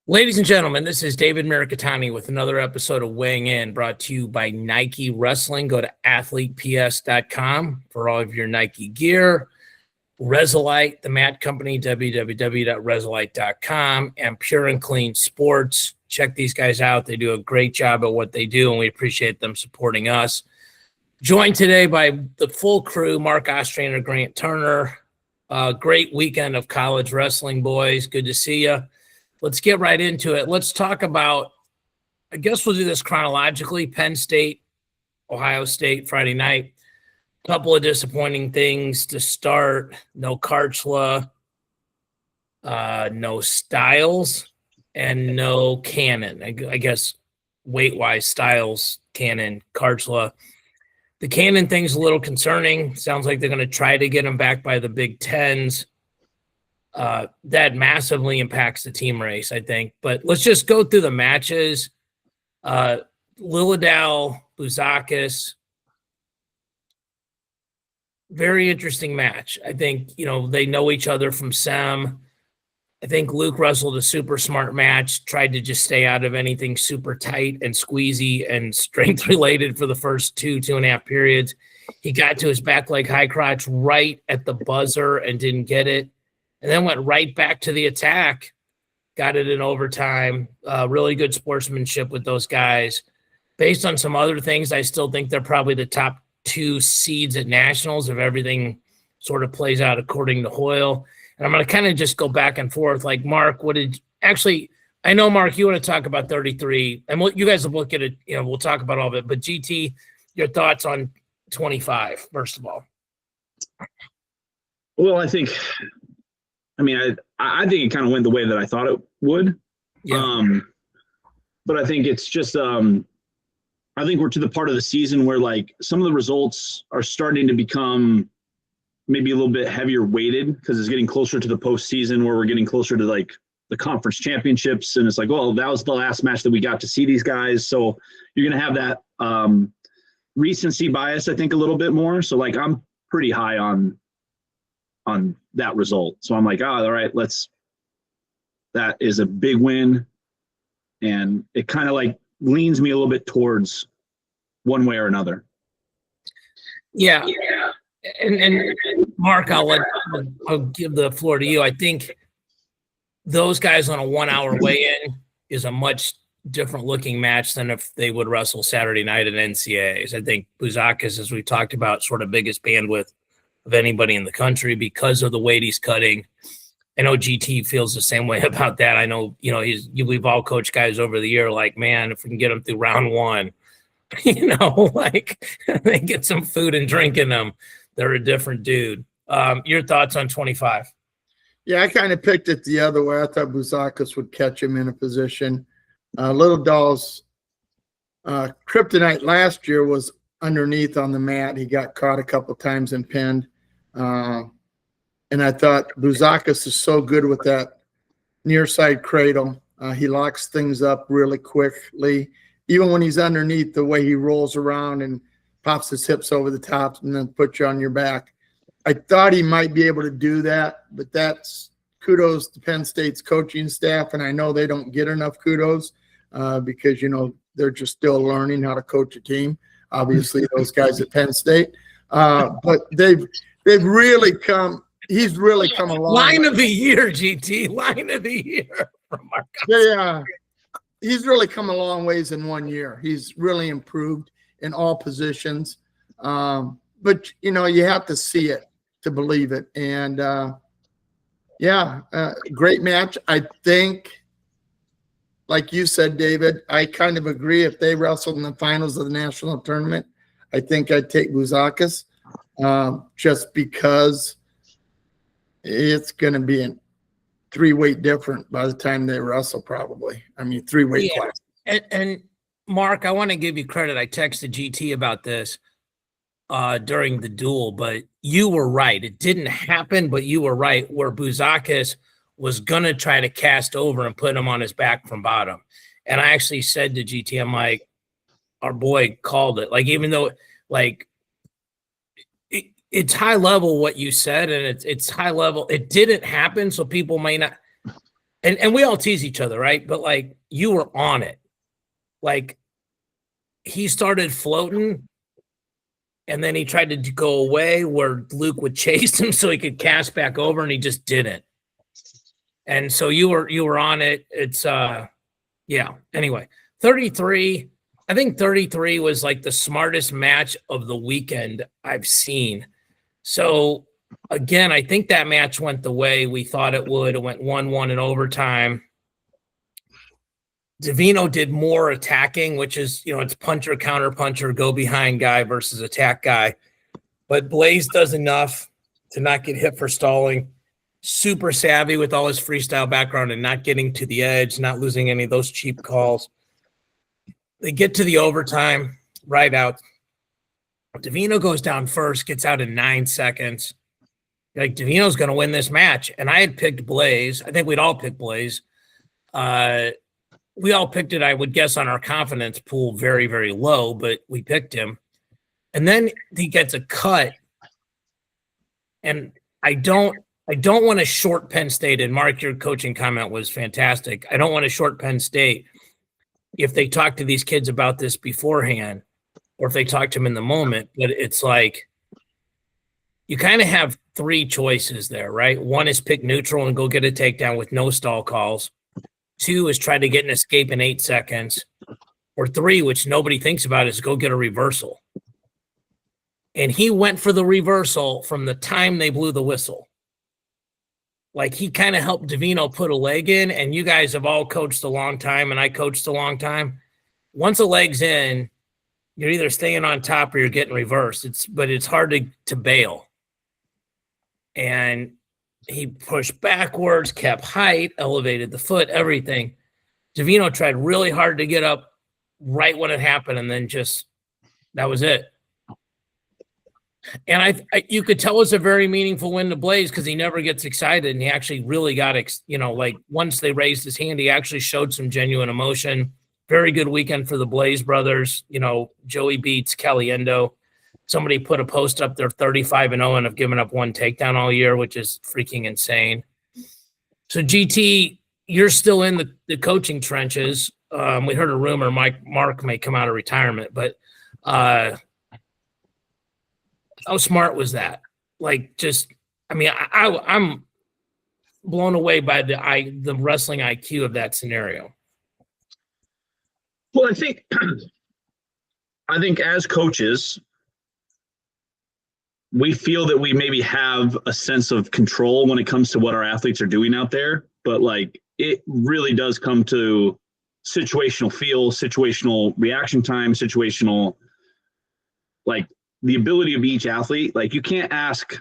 Ladies and gentlemen, this is David Mirikitani with another episode of Weighing In, brought to you by Nike Wrestling. Go to athleteps.com for all of your Nike gear. Resolite, the mat company, www.resolite.com, and Pure and Clean Sports. Check these guys out. They do a great job at what they do, and we appreciate them supporting us. Joined today by the full crew, Mark Ostrander, Grant Turner. Great weekend of college wrestling, boys. Good to see you. Let's get right into it. Let's talk about, I guess we'll do this chronologically, Penn State, Ohio State, Friday night. Couple of disappointing things to start. No Karchla, no Styles, and no Cannon. I guess weight-wise, Styles, Cannon, Karchla. The Cannon thing's a little concerning. Sounds like they're going to try to get him back by the Big Tens. That massively impacts the team race, I think. But let's just go through the matches. Lilladal, Bouzakis, very interesting match. I think, they know each other from SEM. I think Luke wrestled a super smart match, tried to just stay out of anything super tight and squeezy and strength related for the first 2.5 periods. He got to his back leg high crotch right at the buzzer and didn't get it. And then went right back to the attack, got it in overtime. Really good sportsmanship with those guys. Based on some other things, I still think they're probably the top 2 seeds at nationals if everything sort of plays out according to Hoyle. And I'm going to kind of just go back and forth. Like, Mark, I know, Mark, you want to talk about 33, and you guys will look at it, we'll talk about all of it. But GT, your thoughts on 25, first of all. Well, I think it kind of went the way that I thought it would. Yeah. But I think it's just, I think we're to the part of the season where like some of the results are starting to become maybe a little bit heavier weighted because it's getting closer to the postseason where we're getting closer to like the conference championships. And it's like, well, that was the last match that we got to see these guys. So you're going to have that recency bias, I think, a little bit more. So like, I'm pretty high on that result. So I'm like, all right, that is a big win. And it kind of like leans me a little bit towards one way or another. Yeah. And Mark, I'll give the floor to you. I think those guys on a 1-hour weigh-in is a much different looking match than if they would wrestle Saturday night at NCAAs. I think Bouzakis, as we talked about, sort of biggest bandwidth of anybody in the country because of the weight he's cutting. I know GT feels the same way about that. I know, we've all coached guys over the year like, man, if we can get them through round 1, they get some food and drink in them. They're a different dude. Your thoughts on 25? Yeah, I kind of picked it the other way. I thought Bouzakis would catch him in a position. Lilladal's kryptonite last year was underneath on the mat. He got caught a couple times and pinned. And I thought Bouzakis is so good with that near side cradle. He locks things up really quickly. Even when he's underneath, the way he rolls around and pops his hips over the top and then puts you on your back. I thought he might be able to do that, but that's kudos to Penn State's coaching staff. And I know they don't get enough kudos because, they're just still learning how to coach a team. Obviously, those guys at Penn State. But they've really come – he's really come along. Line of the year, GT. Line of the year from Mark. Yeah, he's really come a long ways in 1 year. He's really improved in all positions. But, you have to see it to believe it. And, great match. I think, like you said, David, I kind of agree. If they wrestled in the finals of the national tournament, I think I'd take Bouzakis just because it's going to be a 3-weight different by the time they wrestle probably. 3-weight class. And Mark, I want to give you credit. I texted GT about this during the duel, but you were right. It didn't happen, but you were right, where Bouzakis was going to try to cast over and put him on his back from bottom. And I actually said to GT, I'm like, our boy called it. Like, even though, like, it's high level what you said, and it's high level. It didn't happen, so people may not. and we all tease each other, right? But like you were on it. Like he started floating and then he tried to go away where Luke would chase him so he could cast back over, and he just didn't. And so you were on it. It's yeah. Anyway, 33. I think 33 was like the smartest match of the weekend I've seen. So again, I think that match went the way we thought it would. It went 1-1 in overtime. Davino did more attacking, which is, it's puncher, counter puncher, go behind guy versus attack guy. But Blaze does enough to not get hit for stalling. Super savvy with all his freestyle background and not getting to the edge, not losing any of those cheap calls. They get to the overtime, right out. Davino goes down first, gets out in 9 seconds. Like, Davino's going to win this match. And I had picked Blaze. I think we'd all picked Blaze. We all picked it, I would guess, on our confidence pool very, very low, but we picked him. And then he gets a cut. And I don't want to short Penn State. And Mark, your coaching comment was fantastic. I don't want to short Penn State if they talk to these kids about this beforehand or if they talk to them in the moment. But it's like you kind of have 3 choices there, right? One is pick neutral and go get a takedown with no stall calls. 2 is try to get an escape in 8 seconds. Or 3, which nobody thinks about, is go get a reversal. And he went for the reversal from the time they blew the whistle. Like, he kind of helped Davino put a leg in, and you guys have all coached a long time, and I coached a long time. Once a leg's in, you're either staying on top or you're getting reversed. But it's hard to bail. And he pushed backwards, kept height, elevated the foot, everything. Davino tried really hard to get up right when it happened, and then just that was it. And you could tell it's a very meaningful win to Blaze because he never gets excited, and he actually really got, like once they raised his hand, he actually showed some genuine emotion. Very good weekend for the Blaze brothers. Joey beats Caliendo. Somebody put a post up there, 35-0, and have given up 1 takedown all year, which is freaking insane. So GT, you're still in the coaching trenches. We heard a rumor Mark may come out of retirement, but how smart was that? Like, I'm blown away by the wrestling IQ of that scenario. Well, I think as coaches, we feel that we maybe have a sense of control when it comes to what our athletes are doing out there. But like, it really does come to situational feel, situational reaction time, situational, like, the ability of each athlete. Like, you can't ask,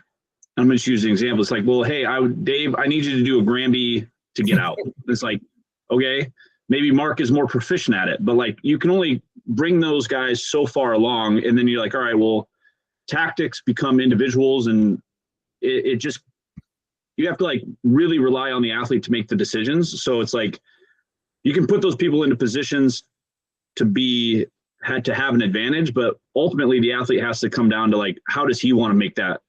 I'm going to use an example. It's like, well, hey, Dave, I need you to do a Granby to get out. It's like, okay, maybe Mark is more proficient at it, but like, you can only bring those guys so far along. And then you're like, all right, well, tactics become individuals, and it just, you have to like really rely on the athlete to make the decisions. So it's like, you can put those people into positions to have an advantage, but ultimately the athlete has to come down to like, how does he want to make that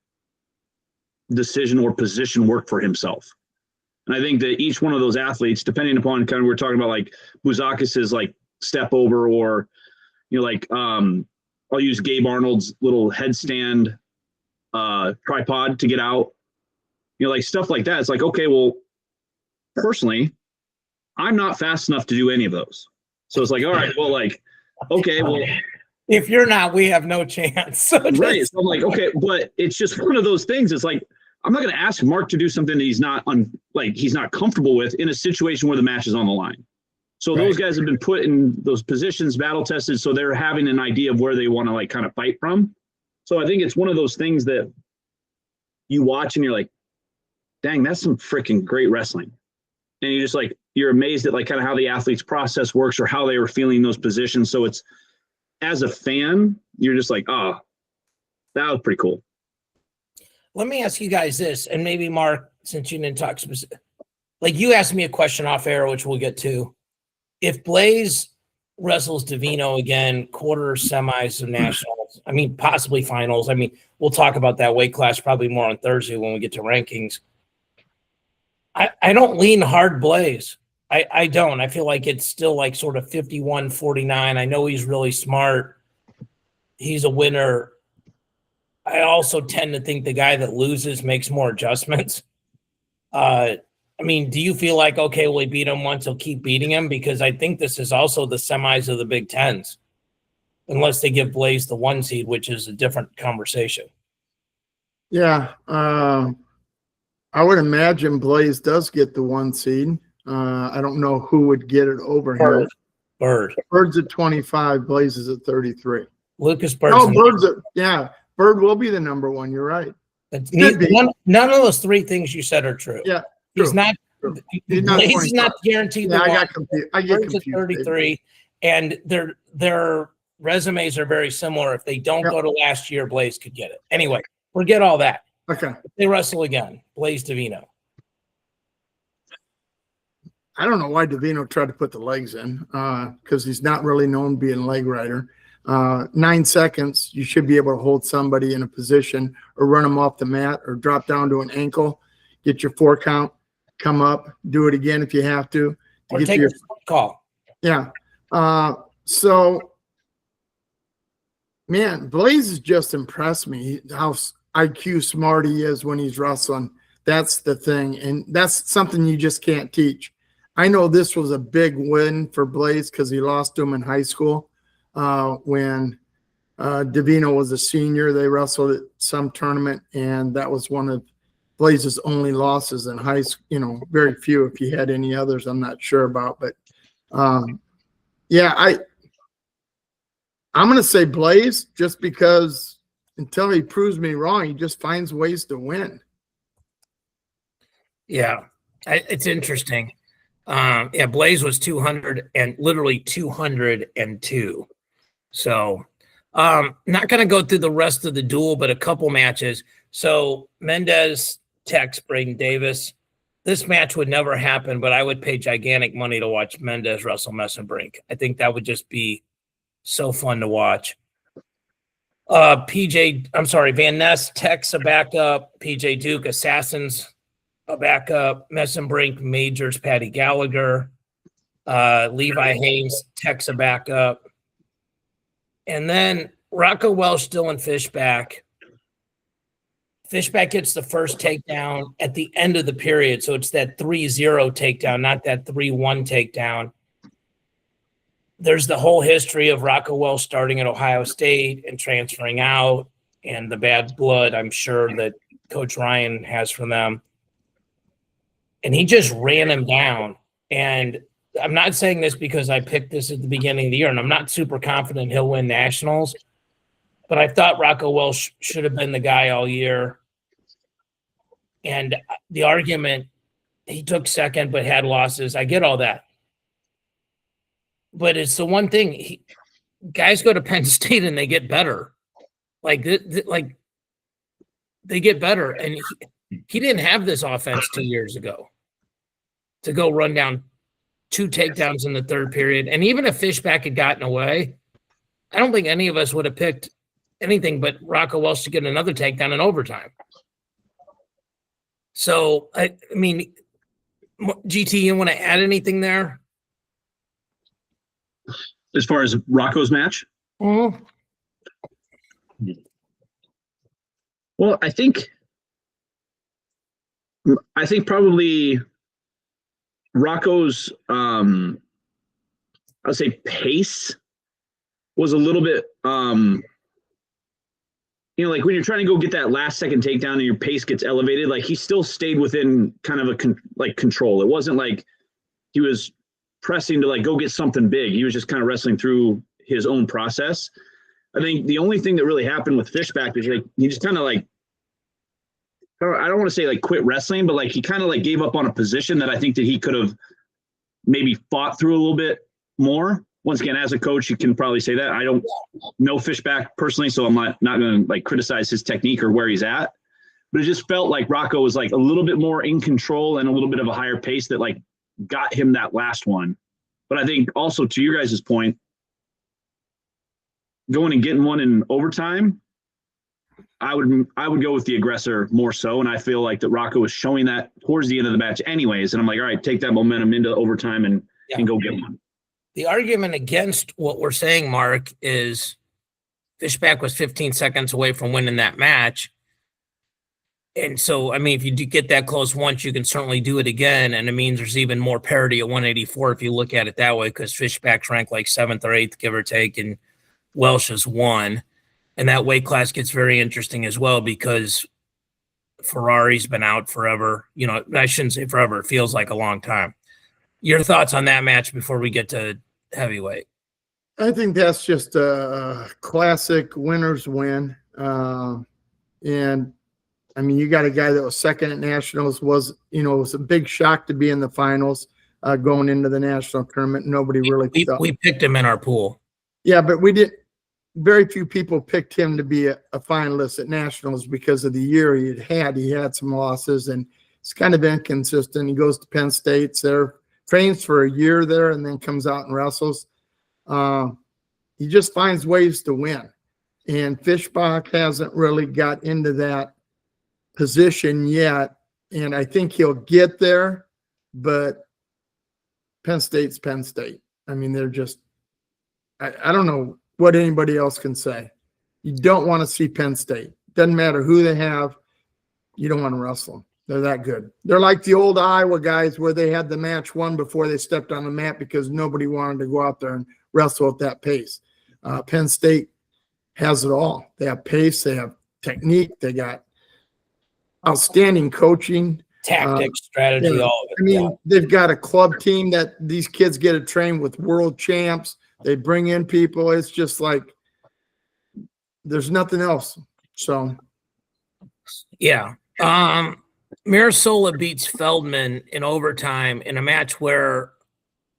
decision or position work for himself? And I think that each one of those athletes, depending upon kind of, we're talking about like Bouzakis's like step over, or, I'll use Gabe Arnold's little headstand tripod to get out, like stuff like that. It's like, okay, well, personally, I'm not fast enough to do any of those. So it's like, all right, well, like, okay, well, if you're not, we have no chance. Right. So I'm like, okay, but it's just one of those things. It's like, I'm not going to ask Mark to do something that he's not comfortable with in a situation where the match is on the line. So Those guys have been put in those positions, battle tested, so they're having an idea of where they want to like kind of fight from. So I think it's one of those things that you watch and you're like, dang, that's some freaking great wrestling. And you're just like, you're amazed at like kind of how the athlete's process works or how they were feeling in those positions. So it's, as a fan, you're just like, oh, that was pretty cool. Let me ask you guys this, and maybe Mark, since you didn't talk specific, like you asked me a question off air, which we'll get to. If Blaze wrestles Davino again, quarters, semis of nationals, possibly finals. We'll talk about that weight class probably more on Thursday when we get to rankings. I don't lean hard Blaze. I don't. I feel like it's still like sort of 51-49. I know he's really smart. He's a winner. I also tend to think the guy that loses makes more adjustments. I mean, do you feel like, okay, well, he beat him once, he'll keep beating him? Because I think this is also the semis of the Big Tens, unless they give Blaze the 1 seed, which is a different conversation. Yeah. I would imagine Blaze does get the 1 seed. I don't know who would get it over him. Bird's at 25. Blaze is at 33. Lucas Bird's. Bird will be the number 1. You're right. None of those 3 things you said are true. Yeah. He's not. Blaze is not guaranteed. Yeah, I got confused. I get confused. 33, and their resumes are very similar. If they don't go to last year, Blaze could get it. Anyway, forget all that. Okay. If they wrestle again, Blaze Davino. I don't know why Davino tried to put the legs in, because he's not really known being a leg rider. 9 seconds, you should be able to hold somebody in a position or run them off the mat or drop down to an ankle, get your 4 count, come up, do it again if you have to. Or take your call. Yeah. So, man, Blaze has just impressed me how IQ smart he is when he's wrestling. That's the thing. And that's something you just can't teach. I know this was a big win for Blaze because he lost to him in high school when Davino was a senior. They wrestled at some tournament, and that was one of Blaze's only losses in high school. You know, very few. If he had any others, I'm not sure about. But, yeah, I'm going to say Blaze just because until he proves me wrong, he just finds ways to win. Yeah, it's interesting. Yeah, Blaze was 200 and literally 202. So not going to go through the rest of the duel, but a couple matches. So Mendez texts Braden Davis. This match would never happen, but I would pay gigantic money to watch Mendez wrestle Messenbrink. I think that would just be so fun to watch. Van Ness texts a backup. PJ Duke Assassins a backup. Messenbrink Majors Patty Gallagher. Levi Haynes texts a backup. And then Rocco Welsh, Dylan Fishback. Fishback gets the first takedown at the end of the period. So it's that 3-0 takedown, not that 3-1 takedown. There's the whole history of Rocco Welsh starting at Ohio State and transferring out and the bad blood, I'm sure, that Coach Ryan has for them. And he just ran him down. And I'm not saying this because I picked this at the beginning of the year, and I'm not super confident he'll win nationals. But I thought Rocco Welsh should have been the guy all year. And the argument, he took second but had losses. I get all that. But it's the one thing. Guys go to Penn State and they get better. Like they get better. And he didn't have this offense 2 years ago to go run down 2 takedowns in the third period. And even if Fishback had gotten away, I don't think any of us would have picked anything but Rocco Welsh to get another takedown in overtime. So, I mean, GT, you want to add anything there? As far as Rocco's match? Mm-hmm. Well, I think probably Rocco's, I would say pace was a little bit, like when you're trying to go get that last second takedown and your pace gets elevated, like he still stayed within kind of a control. It wasn't like he was pressing to like go get something big. He was just kind of wrestling through his own process. I think the only thing that really happened with Fishback is like he just kind of like, I don't want to say like quit wrestling, but like he kind of like gave up on a position that I think that he could have maybe fought through a little bit more. Once again, as a coach, you can probably say that. I don't know Fishback personally, so I'm not going to like criticize his technique or where he's at. But it just felt like Rocco was like a little bit more in control and a little bit of a higher pace that like got him that last one. But I think also to your guys' point, going and getting one in overtime, I would go with the aggressor more so, and I feel like that Rocco was showing that towards the end of the match anyways, and I'm like, all right, take that momentum into overtime and go get one. The argument against what we're saying, Mark, is Fishback was 15 seconds away from winning that match. And so, I mean, if you do get that close once, you can certainly do it again. And it means there's even more parity at 184 if you look at it that way, because Fishback's ranked like 7th or 8th, give or take, and Welsh is 1. And that weight class gets very interesting as well because Ferrari's been out forever. You know, I shouldn't say forever. It feels like a long time. Your thoughts on that match before we get to heavyweight? I think that's just a classic winner's win. And I mean, you got a guy that was second at nationals, was a big shock to be in the finals going into the national tournament. Nobody really thought. We picked him in our pool. Yeah, but we did. Very few people picked him to be a finalist at nationals because of the year he had. He had some losses and it's kind of inconsistent. He goes to Penn State there, trains for a year there, and then comes out and wrestles. He just finds ways to win. And Fishbach hasn't really got into that position yet. And I think he'll get there, but Penn State's Penn State. I mean, they're just, I don't know what anybody else can say. You don't want to see Penn State. Doesn't matter who they have. You don't want to wrestle them. They're that good. They're like the old Iowa guys where they had the match won before they stepped on the mat because nobody wanted to go out there and wrestle at that pace. Penn State has it all. They have pace. They have technique. They got outstanding coaching. Tactics, strategy, all of it. I mean, they've got a club team that these kids get to train with world champs. They bring in people. It's just like there's nothing else. So, yeah. Mirasola beats Feldman in overtime in a match where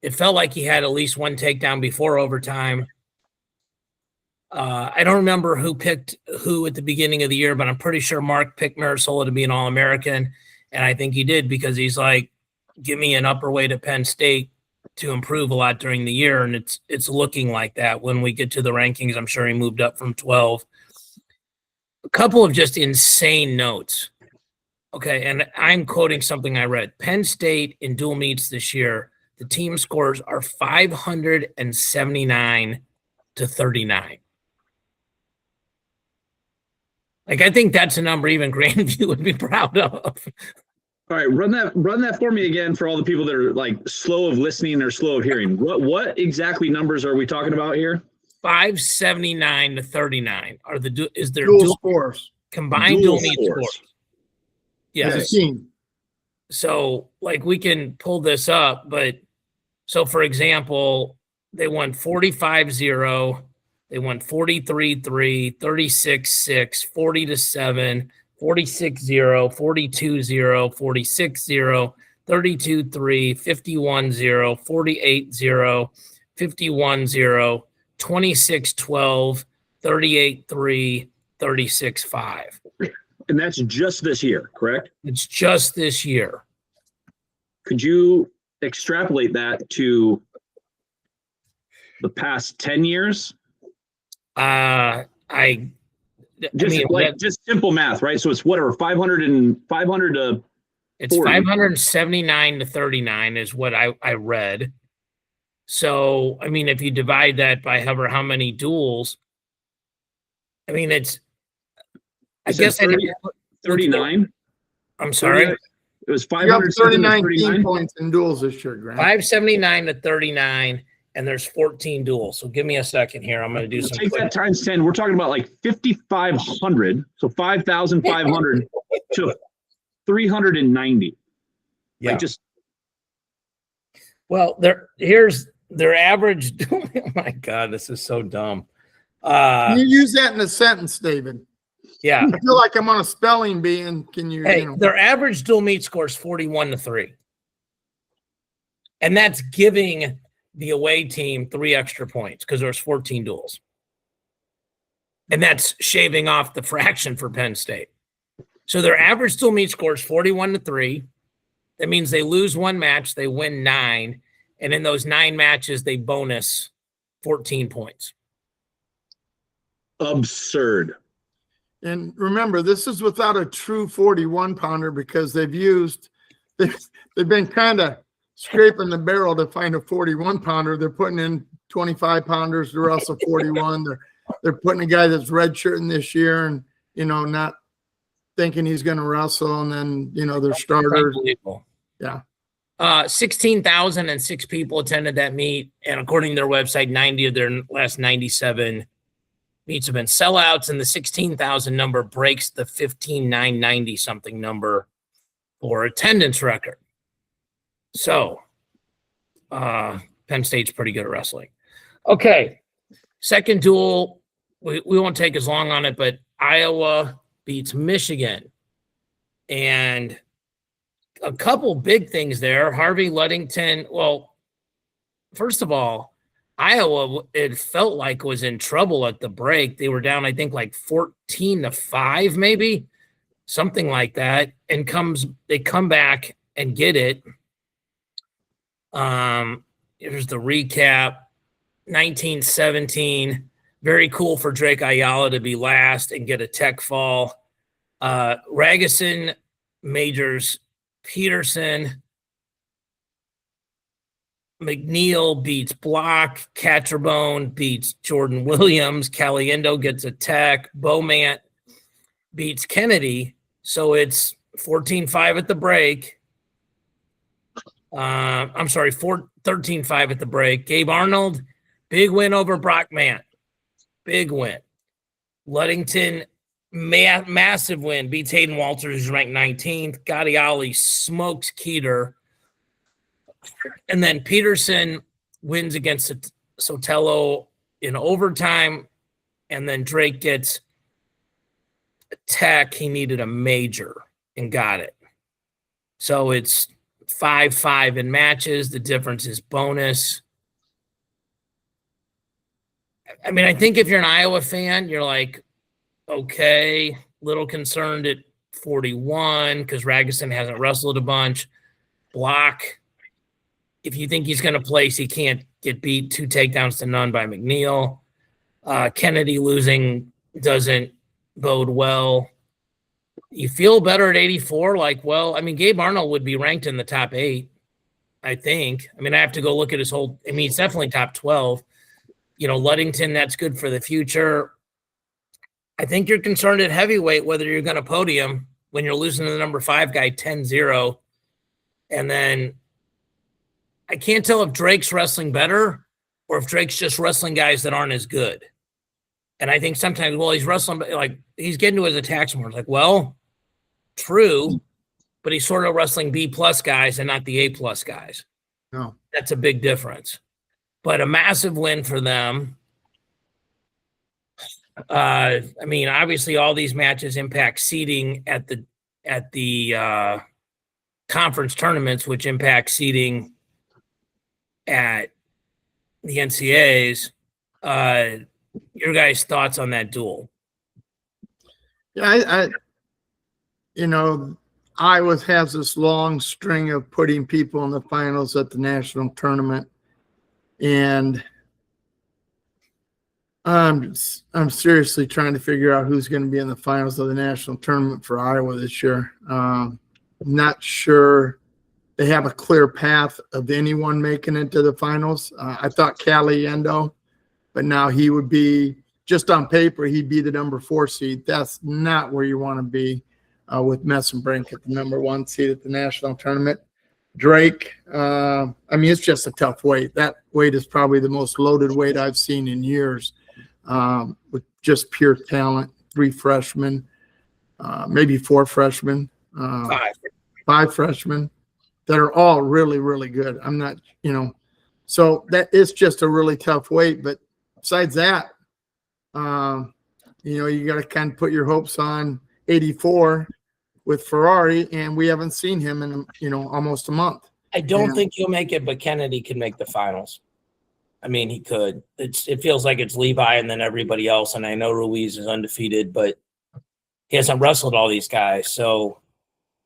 it felt like he had at least one takedown before overtime. I don't remember who picked who at the beginning of the year, but I'm pretty sure Mark picked Mirasola to be an All-American. And I think he did because he's like, give me an upper weight at Penn State to improve a lot during the year. And it's looking like that when we get to the rankings. I'm sure he moved up from 12. A couple of just insane notes. Okay, and I'm quoting something I read. Penn State in dual meets this year, the team scores are 579 to 39. Like, I think that's a number even Grandview would be proud of. All right, run that for me again for all the people that are like slow of listening or slow of hearing. What exactly numbers are we talking about here? 579 to 39 are is their dual scores. Combined dual meet scores. Yes. As a team. So, like, we can pull this up, but so for example, they won 45-0, they won 43-3, 36-6, 40-7, 46-0, 42-0, 46-0, 32-3, 51-0, 48-0, 51-0, 26-12, 38-3, 36-5. And that's just this year, correct? It's just this year. Could you extrapolate that to the past 10 years? Just simple math, right? So it's whatever, 500 to it's 579 to 39 is what I read. So, I mean, if you divide that by how many duels, I mean, it's, I guess 39. I'm sorry. It was 539 team points in duels this year, Grant. 579 to 39, and there's 14 duels. So give me a second here. I'm going to do some. Take that times 10. We're talking about like 5,500. So 5,500 to 390. Yeah. Like just. Well, here's their average. Oh my God, this is so dumb. Can you use that in a sentence, David? Yeah. I feel like I'm on a spelling bee, and can you? Hey, their average dual meet score is 41-3. And that's giving the away team 3 extra points because there's 14 duels. And that's shaving off the fraction for Penn State. So their average dual meet score is 41-3. That means they lose 1 match, they win 9. And in those 9 matches, they bonus 14 points. Absurd. And remember, this is without a true 41 pounder because they've been kind of scraping the barrel to find a 41 pounder. They're putting in 25 pounders to wrestle 41. They're putting a guy that's redshirting this year and, not thinking he's going to wrestle. And then, their starters. Yeah. 16,006 people attended that meet. And according to their website, 90 of their last 97 meets have been sellouts, and the 16,000 number breaks the 15,990 something number for attendance record. So, Penn State's pretty good at wrestling. Okay, second duel. We won't take as long on it, but Iowa beats Michigan. And a couple big things there. Harvey Ludington. Well, first of all, Iowa, it felt like was in trouble at the break. They were down, I think, like 14-5, maybe something like that. And they come back and get it. Here's the recap. 1917. Very cool for Drake Ayala to be last and get a tech fall. Ragusin Majors Peterson. McNeil beats Block. Catcherbone beats Jordan Williams. Caliendo gets a tech. Beaumont beats Kennedy. So it's 14-5 at the break. I'm sorry, 13-5 at the break. Gabe Arnold, big win over Brockman. Big win. Ludington, massive win. Beats Hayden Walters, who's ranked 19th. Gotti Ali smokes Keeter. And then Peterson wins against Sotelo in overtime. And then Drake gets a tech. He needed a major and got it. So it's 5-5 in matches. The difference is bonus. I mean, I think if you're an Iowa fan, you're like, okay, little concerned at 41 because Ragusin hasn't wrestled a bunch. Block. If you think he's going to place, he can't get beat 2 takedowns to none by McNeil. Kennedy losing doesn't bode well. You feel better at 84? Like, well, I mean, Gabe Arnold would be ranked in the top 8, I think. I mean, I have to go look at his whole – I mean, he's definitely top 12. Ludington, that's good for the future. I think you're concerned at heavyweight whether you're going to podium when you're losing to the number 5 guy 10-0. And then – I can't tell if Drake's wrestling better or if Drake's just wrestling guys that aren't as good. And I think sometimes, well, he's wrestling, like he's getting to his attacks more. It's like, well, true, but he's sort of wrestling B+ guys and not the A+ guys. No, that's a big difference. But a massive win for them. I mean, obviously, all these matches impact seeding at the conference tournaments, which impact seeding at the NCAAs. Your guys' thoughts on that duel? Yeah, Iowa has this long string of putting people in the finals at the national tournament, and I'm seriously trying to figure out who's going to be in the finals of the national tournament for Iowa this year. Not sure they have a clear path of anyone making it to the finals. I thought Caliendo, but now he would be, just on paper, he'd be the number 4 seed. That's not where you want to be with Messenbrink at the number 1 seed at the national tournament. Drake, I mean, it's just a tough weight. That weight is probably the most loaded weight I've seen in years, with just pure talent. 3 freshmen, maybe 4 freshmen, 5 freshmen that are all really, really good. I'm not, so that is just a really tough weight. But besides that, you got to kind of put your hopes on 84 with Ferrari, and we haven't seen him in, almost a month. I don't think he'll make it, but Kennedy can make the finals. I mean, he could. It feels like it's Levi and then everybody else, and I know Ruiz is undefeated, but he hasn't wrestled all these guys, so.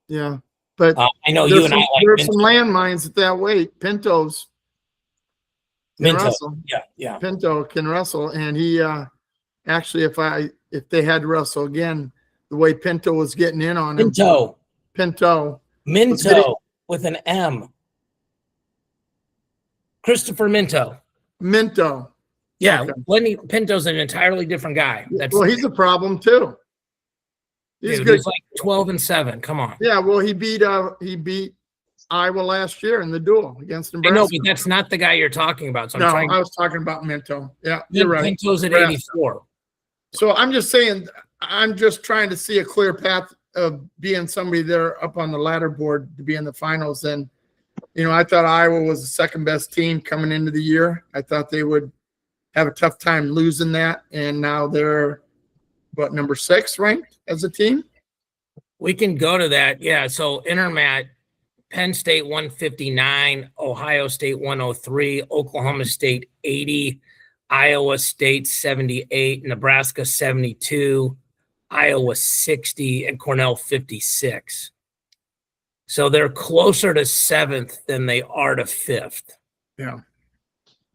Yeah, but I know you and I like there's some landmines at that weight. Pinto's can wrestle. Yeah. Pinto can wrestle, and he actually, if they had to wrestle again, the way Pinto was getting in on him. Pinto. Minto with an M. Christopher Minto. Minto. Yeah, Okay. Lenny Pinto's an entirely different guy. He's a problem too. He's like 12-7. Come on. Yeah, well, he beat Iowa last year in the duel against Nebraska. I know, but that's not the guy you're talking about. So I was talking about Minto. Yeah, you're right. Pinto's at 84. So I'm just saying, I'm just trying to see a clear path of being somebody there up on the ladder board to be in the finals. And, I thought Iowa was the second best team coming into the year. I thought they would have a tough time losing that. And now they're, number 6 ranked as a team? We can go to that. Yeah. So Intermat, Penn State 159, Ohio State 103, Oklahoma State 80, Iowa State 78, Nebraska 72, Iowa 60, and Cornell 56. So they're closer to 7th than they are to 5th. Yeah.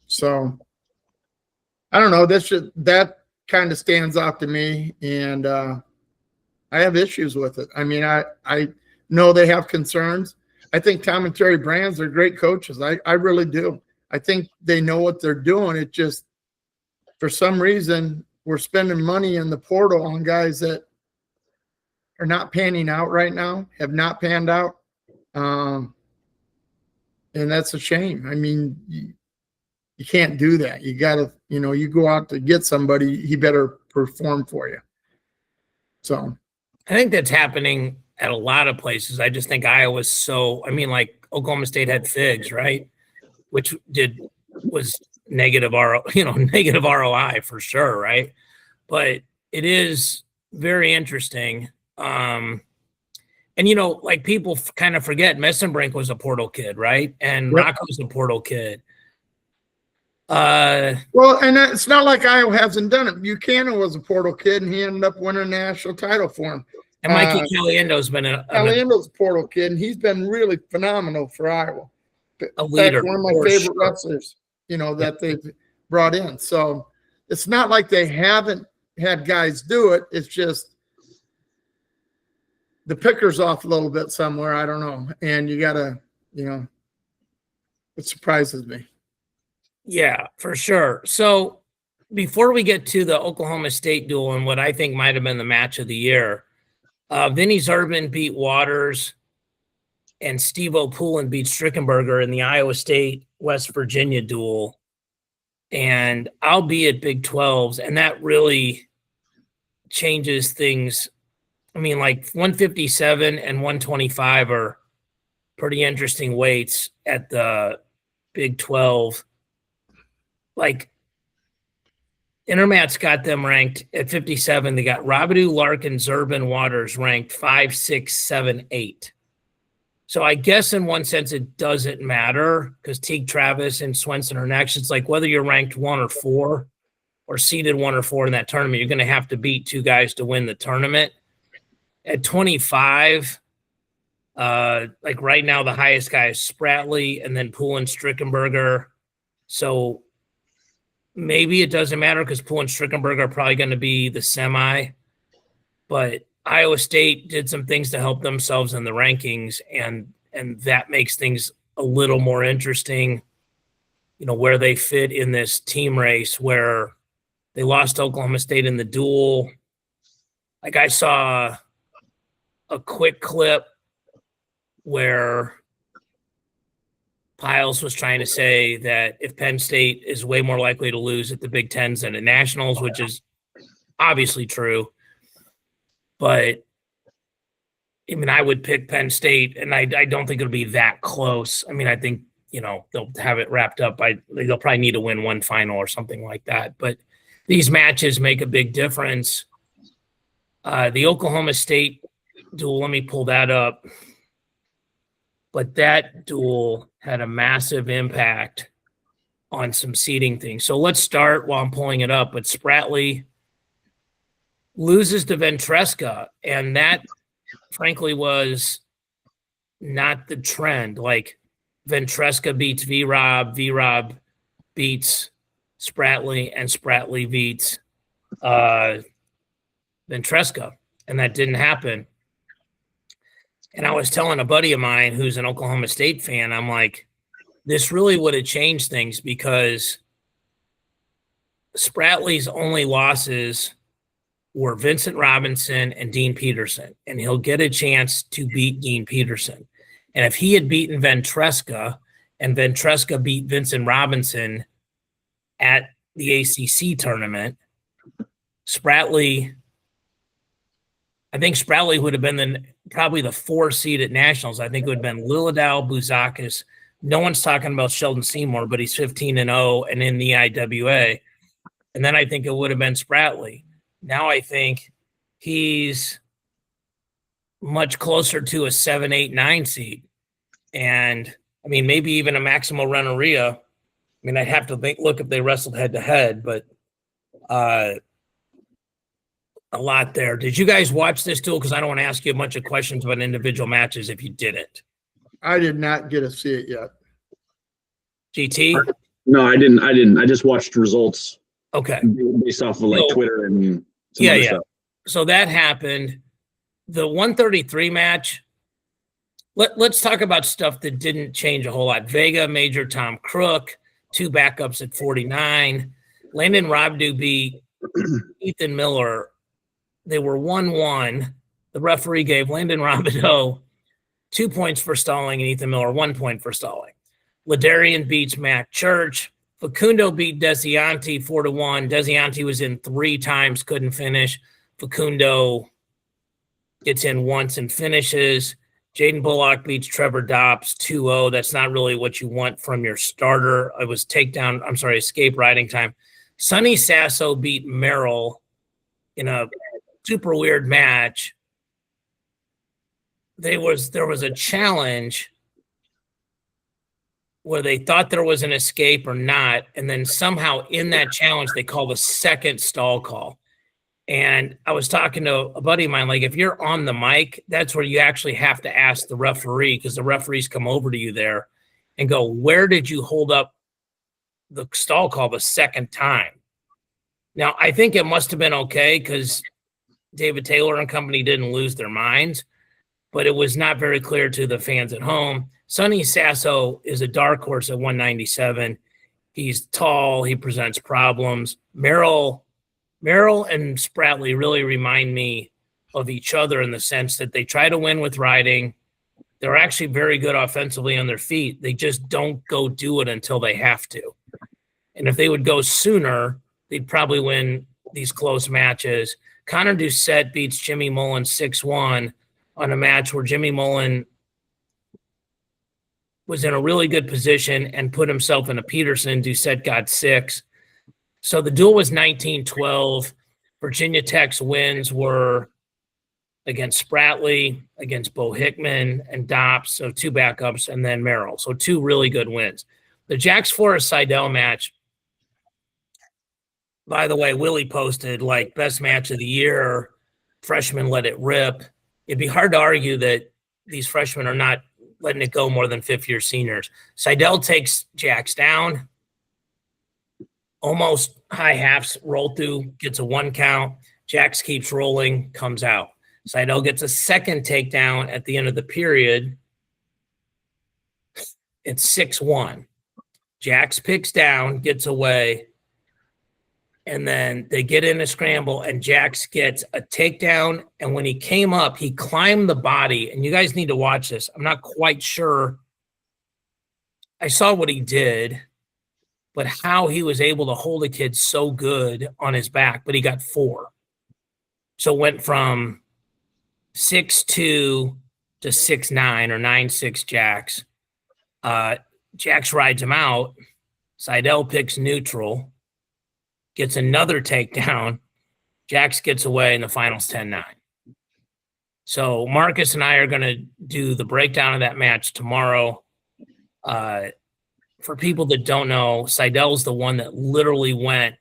So I don't know. That kind of stands out to me, and I have issues with it. I mean, I know they have concerns. I think Tom and Terry Brands are great coaches. I really do. I think they know what they're doing. It just, for some reason, we're spending money in the portal on guys that are not panning out right now, have not panned out. And that's a shame. I mean, you can't do that. You got to, you go out to get somebody, he better perform for you. So I think that's happening at a lot of places. I just think Iowa's like Oklahoma State had Figs, right? Which was negative ROI for sure, right? But it is very interesting. And like people kind of forget Messenbrink was a portal kid, right? And Yep. Rocco's a portal kid. Well, and it's not like Iowa hasn't done it. Buchanan was a portal kid, and he ended up winning a national title for him. And Mikey Caliendo's been Caliendo's a portal kid, and he's been really phenomenal for Iowa. A leader. In fact, one of my favorite wrestlers, that they've brought in. So it's not like they haven't had guys do it. It's just the picker's off a little bit somewhere. I don't know. And you got to, it surprises me. Yeah, for sure. So before we get to the Oklahoma State duel and what I think might have been the match of the year, Vinny Zerban beat Waters and Steve O'Poulin beat Strickenberger in the Iowa State West Virginia duel. And I'll be at Big 12s, and that really changes things. I mean, like 157 and 125 are pretty interesting weights at the Big 12. Like, Intermat's got them ranked at 57. They got Robidoux, Larkin, Zerban, Waters ranked 5, 6, 7, 8. So I guess in one sense it doesn't matter because Teague Travis and Swenson are next. It's like whether you're ranked 1 or 4 or seeded 1 or 4 in that tournament, you're going to have to beat 2 guys to win the tournament. At 25, like right now, the highest guy is Spratley and then Poole and Strickenberger. So maybe it doesn't matter because Poole and Strickenberger are probably going to be the semi. But Iowa State did some things to help themselves in the rankings, and that makes things a little more interesting, where they fit in this team race where they lost to Oklahoma State in the duel. Like I saw a quick clip where Piles was trying to say that if Penn State is way more likely to lose at the Big Tens than at Nationals, which is obviously true. But I mean, I would pick Penn State, and I don't think it'll be that close. I mean, I think, they'll have it wrapped up. They'll probably need to win one final or something like that. But these matches make a big difference. The Oklahoma State duel, let me pull that up. But that duel had a massive impact on some seeding things. So let's start while I'm pulling it up. But Spratley loses to Ventresca, and that, frankly, was not the trend. Like, Ventresca beats V-Rob, V-Rob beats Spratley, and Spratley beats Ventresca, and that didn't happen. And I was telling a buddy of mine who's an Oklahoma State fan, I'm like, this really would have changed things because Spratley's only losses were Vincent Robinson and Dean Peterson, and he'll get a chance to beat Dean Peterson. And if he had beaten Ventresca and Ventresca beat Vincent Robinson at the ACC tournament, I think Spratley would have been probably the 4 seed at nationals. I think it would have been Lilladal, Bouzakis. No one's talking about Sheldon Seymour, but he's 15-0 and in the IWA. And then I think it would have been Spratley. Now I think he's much closer to a 7, 8, 9 seed. And I mean, maybe even a Maximo Renneria. I mean, I'd have to look if they wrestled head to head, but a lot there. Did you guys watch this duel? Because I don't want to ask you a bunch of questions about individual matches if you didn't. I did not get to see it yet. GT? No, I didn't. I just watched results. Okay. Based off of like Twitter and stuff. So that happened. The 133 match. Let's talk about stuff that didn't change a whole lot. Vega, Major Tom Crook, 2 backups at 49. Landon Robdu beat Ethan Miller. They were 1-1. The referee gave Landon Robideau 2 points for stalling and Ethan Miller 1 point for stalling. Ladarian beats Mac Church. Facundo beat Desianti 4-1. Desianti was in 3 times, couldn't finish. Facundo gets in once and finishes. Jaden Bullock beats Trevor Dops 2-0. That's not really what you want from your starter. It was escape riding time. Sonny Sasso beat Merrill in a super weird match. There was a challenge where they thought there was an escape or not, and then somehow in that challenge they called a second stall call. And I was talking to a buddy of mine, like, if you're on the mic, that's where you actually have to ask the referee, because the referees come over to you there and go, where did you hold up the stall call the second time? Now, I think it must have been okay because David Taylor and company didn't lose their minds, but it was not very clear to the fans at home. Sonny Sasso is a dark horse at 197. He's tall. He presents problems. Merrill and Spratley really remind me of each other in the sense that they try to win with riding. They're actually very good offensively on their feet. They just don't go do it until they have to. And if they would go sooner, they'd probably win these close matches. Connor Doucette beats Jimmy Mullen 6-1 on a match where Jimmy Mullen was in a really good position and put himself in a Peterson. Doucette got 6. So the duel was 19-12. Virginia Tech's wins were against Spratley, against Bo Hickman and Dops, so 2 backups, and then Merrill. So 2 really good wins. The Jax Forrest Seidel match, by the way, Willie posted like best match of the year. Freshmen let it rip. It'd be hard to argue that these freshmen are not letting it go more than fifth-year seniors. Seidel takes Jax down. Almost high halves, roll through, gets a 1 count. Jax keeps rolling, comes out. Seidel gets a second takedown at the end of the period. It's 6-1. Jax picks down, gets away, and then they get in a scramble, and Jax gets a takedown. And when he came up, he climbed the body. And you guys need to watch this. I'm not quite sure. I saw what he did, but how he was able to hold a kid so good on his back, but he got 4. So went from 6'2" to 6'9" or 9'6" Jax. Jax rides him out. Seidel picks neutral, gets another takedown. Jax gets away, and the final's 10-9. So Marcus and I are going to do the breakdown of that match tomorrow. For people that don't know, Seidel's the one that literally went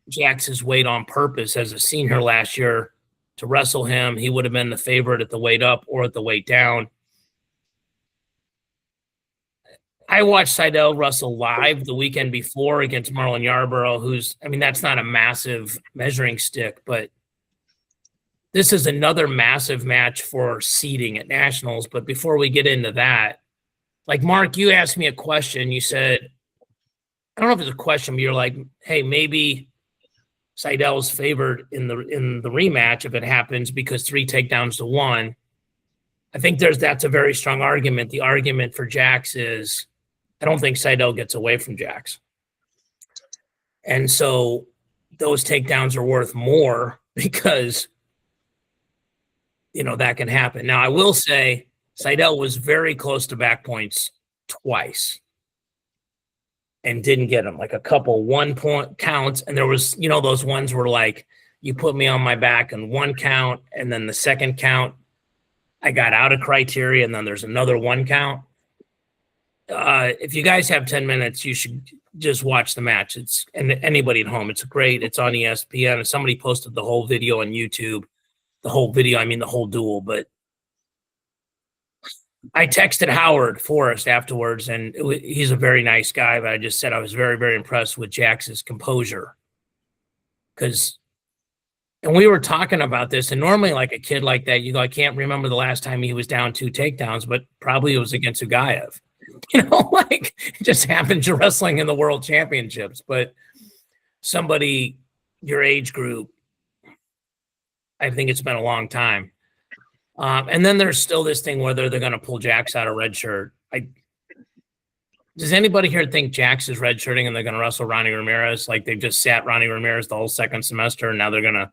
Jax's weight on purpose as a senior last year to wrestle him. He would have been the favorite at the weight up or at the weight down. I watched Seidel wrestle live the weekend before against Marlon Yarborough, that's not a massive measuring stick, but this is another massive match for seeding at nationals. But before we get into that, like Mark, you asked me a question. You said, I don't know if it's a question, but you're like, hey, maybe Seidel's favored in the rematch if it happens because 3 takedowns to 1. I think that's a very strong argument. The argument for Jax is I don't think Seidel gets away from Jax. And so those takedowns are worth more because, that can happen. Now, I will say Seidel was very close to back points twice and didn't get them, like a couple 1-point counts. And there was, those ones were like, you put me on my back and 1 count, and then the second count, I got out of criteria, and then there's another 1 count. If you guys have 10 minutes, you should just watch the match. And anybody at home, it's on ESPN. And somebody posted the whole video on YouTube. The whole video, the whole duel. But I texted Howard Forrest afterwards, and he's a very nice guy, but I just said I was very, very impressed with Jax's composure. And we were talking about this, and normally like a kid like that, I can't remember the last time he was down 2 takedowns, but probably it was against Ugaev. It just happens you're wrestling in the world championships. But somebody your age group, I think it's been a long time. And then there's still this thing whether they're going to pull Jax out of red shirt. Does anybody here think Jax is red shirting and they're going to wrestle Ronnie Ramirez? Like they've just sat Ronnie Ramirez the whole second semester, and now they're going to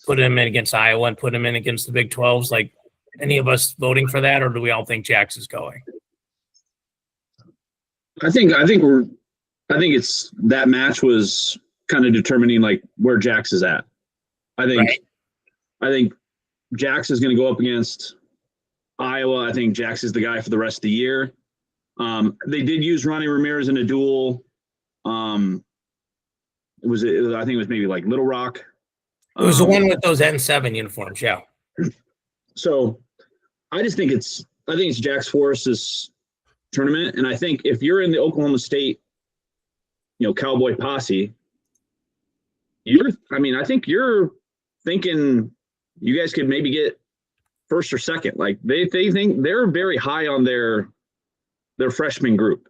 put him in against Iowa and put him in against the Big 12s? Like any of us voting for that, or do we all think Jax is going? I think it's that match was kind of determining like where Jax is at. I think Jax is going to go up against Iowa. I think Jax is the guy for the rest of the year. They did use Ronnie Ramirez in a duel. I think it was maybe like Little Rock. It was the one with those N7 uniforms, yeah. So I think it's Jax Forrest's tournament. And I think if you're in the Oklahoma State, Cowboy posse, I think you're thinking you guys could maybe get first or second. Like they think they're very high on their freshman group,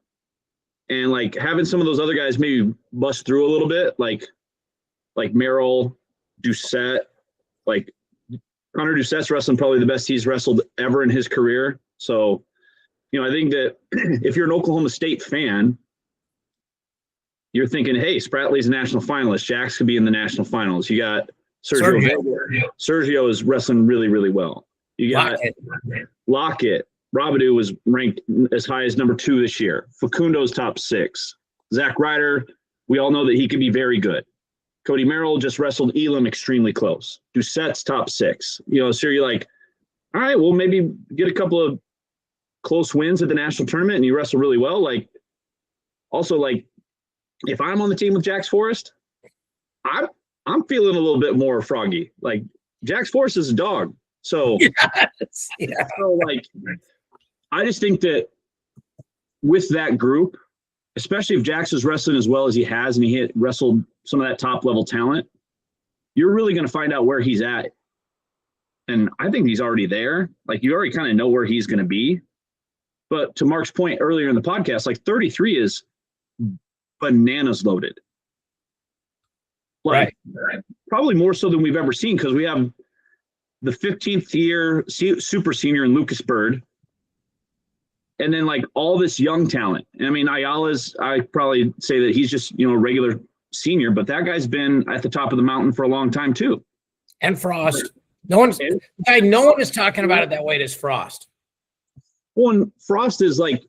and like having some of those other guys maybe bust through a little bit, like Merrill, Doucette, like Connor Doucette's wrestling probably the best he's wrestled ever in his career. So, I think that if you're an Oklahoma State fan, you're thinking, hey, Spratley's a national finalist. Jax could be in the national finals. You got Sergio is wrestling really, really well. You got Lockett. Rabadou was ranked as high as number 2 this year. Facundo's top 6. Zach Ryder, we all know that he can be very good. Cody Merrill just wrestled Elam extremely close. Doucette's top 6. So you're like, all right, well, maybe get a couple of close wins at the national tournament and you wrestle really well. Like, also, like, if I'm on the team with Jax Forrest, I'm feeling a little bit more froggy. Like, Jax Forrest is a dog. So, yes. Yeah. So like, I just think that with that group, especially if Jax is wrestling as well as he has, and he wrestled some of that top level talent, you're really going to find out where he's at. And I think he's already there. Like, you already kind of know where he's going to be. But to Mark's point earlier in the podcast, like 33 is bananas loaded. Like, right. Probably more so than we've ever seen, because we have the 15th year super senior in Lucas Bird. And then like all this young talent. And I mean, Ayala's, I probably say that he's just, a regular senior, but that guy's been at the top of the mountain for a long time too. And Frost. No one is talking about it that way as Frost. Well, and Frost is like,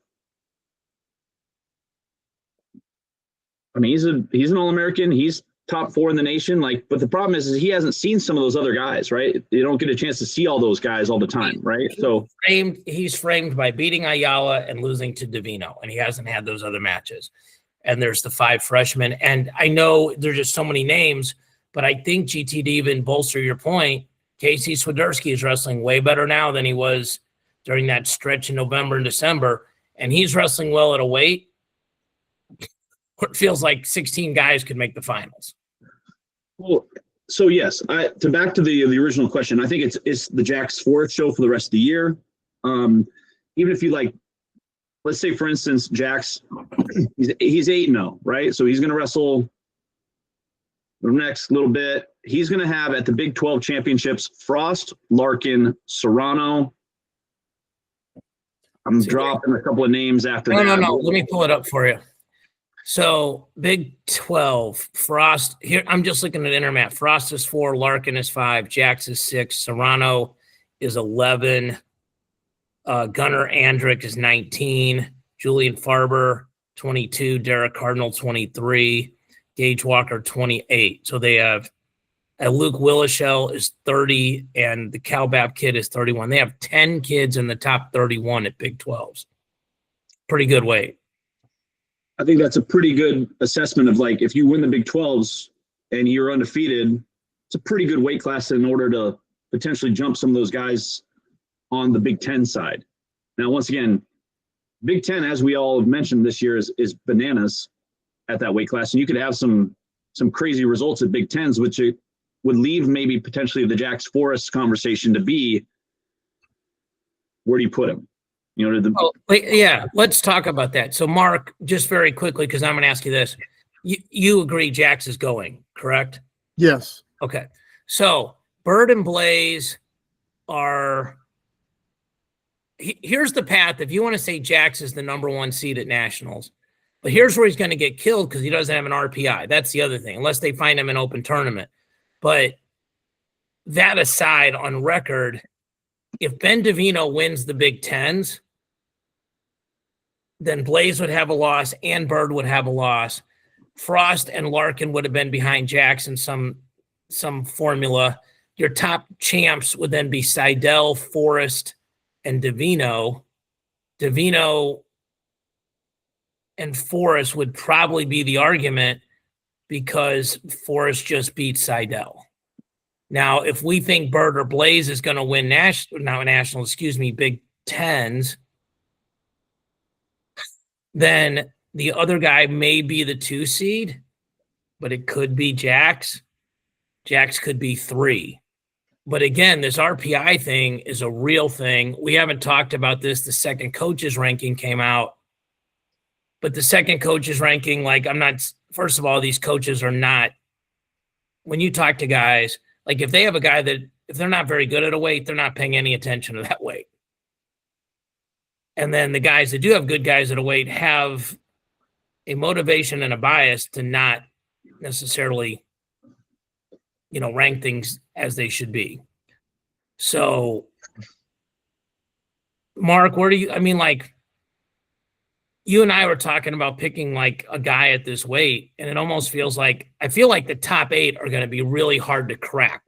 I mean, he's an All-American. He's top 4 in the nation. Like, but the problem is he hasn't seen some of those other guys, right? You don't get a chance to see all those guys all the time, right? So he's framed by beating Ayala and losing to Davino, and he hasn't had those other matches. And there's the 5 freshmen. And I know there's just so many names, but I think GT to even bolster your point, Casey Swiderski is wrestling way better now than he was during that stretch in November and December. And he's wrestling well at a weight where it feels like 16 guys could make the finals. Well, So yes, back to the original question. I think it's the Jax Forrest show for the rest of the year. Even if you like, let's say for instance, Jax, he's 8-0, right? So he's going to wrestle the next little bit. He's going to have at the Big 12 championships Frost, Larkin, Serrano. I'm dropping a couple of names after that. No. Let me pull it up for you. So Big 12, Frost here. I'm just looking at Intermat. Frost is 4, Larkin is 5, Jax is 6, Serrano is 11, Gunnar Andrick is 19, Julian Farber 22, Derek Cardinal 23, Gage Walker 28. So they have Luke Willishell is 30, and the Calbab kid is 31. They have 10 kids in the top 31 at Big 12s. Pretty good weight. I think that's a pretty good assessment of like, if you win the Big 12s and you're undefeated, it's a pretty good weight class in order to potentially jump some of those guys on the Big 10 side. Now, once again, Big 10, as we all have mentioned this year, is bananas at that weight class. And you could have some crazy results at Big 10s, which it would leave maybe potentially the Jax Forrest conversation to be, where do you put him? You know, let's talk about that. So, Mark, just very quickly, because I'm going to ask you this. You agree Jax is going, correct? Yes. Okay. So, Bird and Blaze are – here's the path. If you want to say Jax is the number 1 seed at Nationals, but here's where he's going to get killed because he doesn't have an RPI. That's the other thing, unless they find him in open tournament. But that aside, on record, if Ben Davino wins the Big Tens – then Blaze would have a loss and Bird would have a loss. Frost and Larkin would have been behind Jax in some formula. Your top champs would then be Seidel, Forrest, and Davino. Davino and Forrest would probably be the argument because Forrest just beat Seidel. Now, if we think Bird or Blaze is going to win Big Tens, then the other guy may be the 2 seed, but it could be Jax. Jax could be 3. But again, this RPI thing is a real thing. We haven't talked about this. The second coaches ranking came out. But the second coaches ranking, first of all, these coaches are not, when you talk to guys, like if they have a guy that, if they're not very good at a weight, they're not paying any attention to that weight. And then the guys that do have good guys at a weight have a motivation and a bias to not necessarily, rank things as they should be. So, Mark, you and I were talking about picking like a guy at this weight, and it almost feels like, I feel like the top 8 are going to be really hard to crack.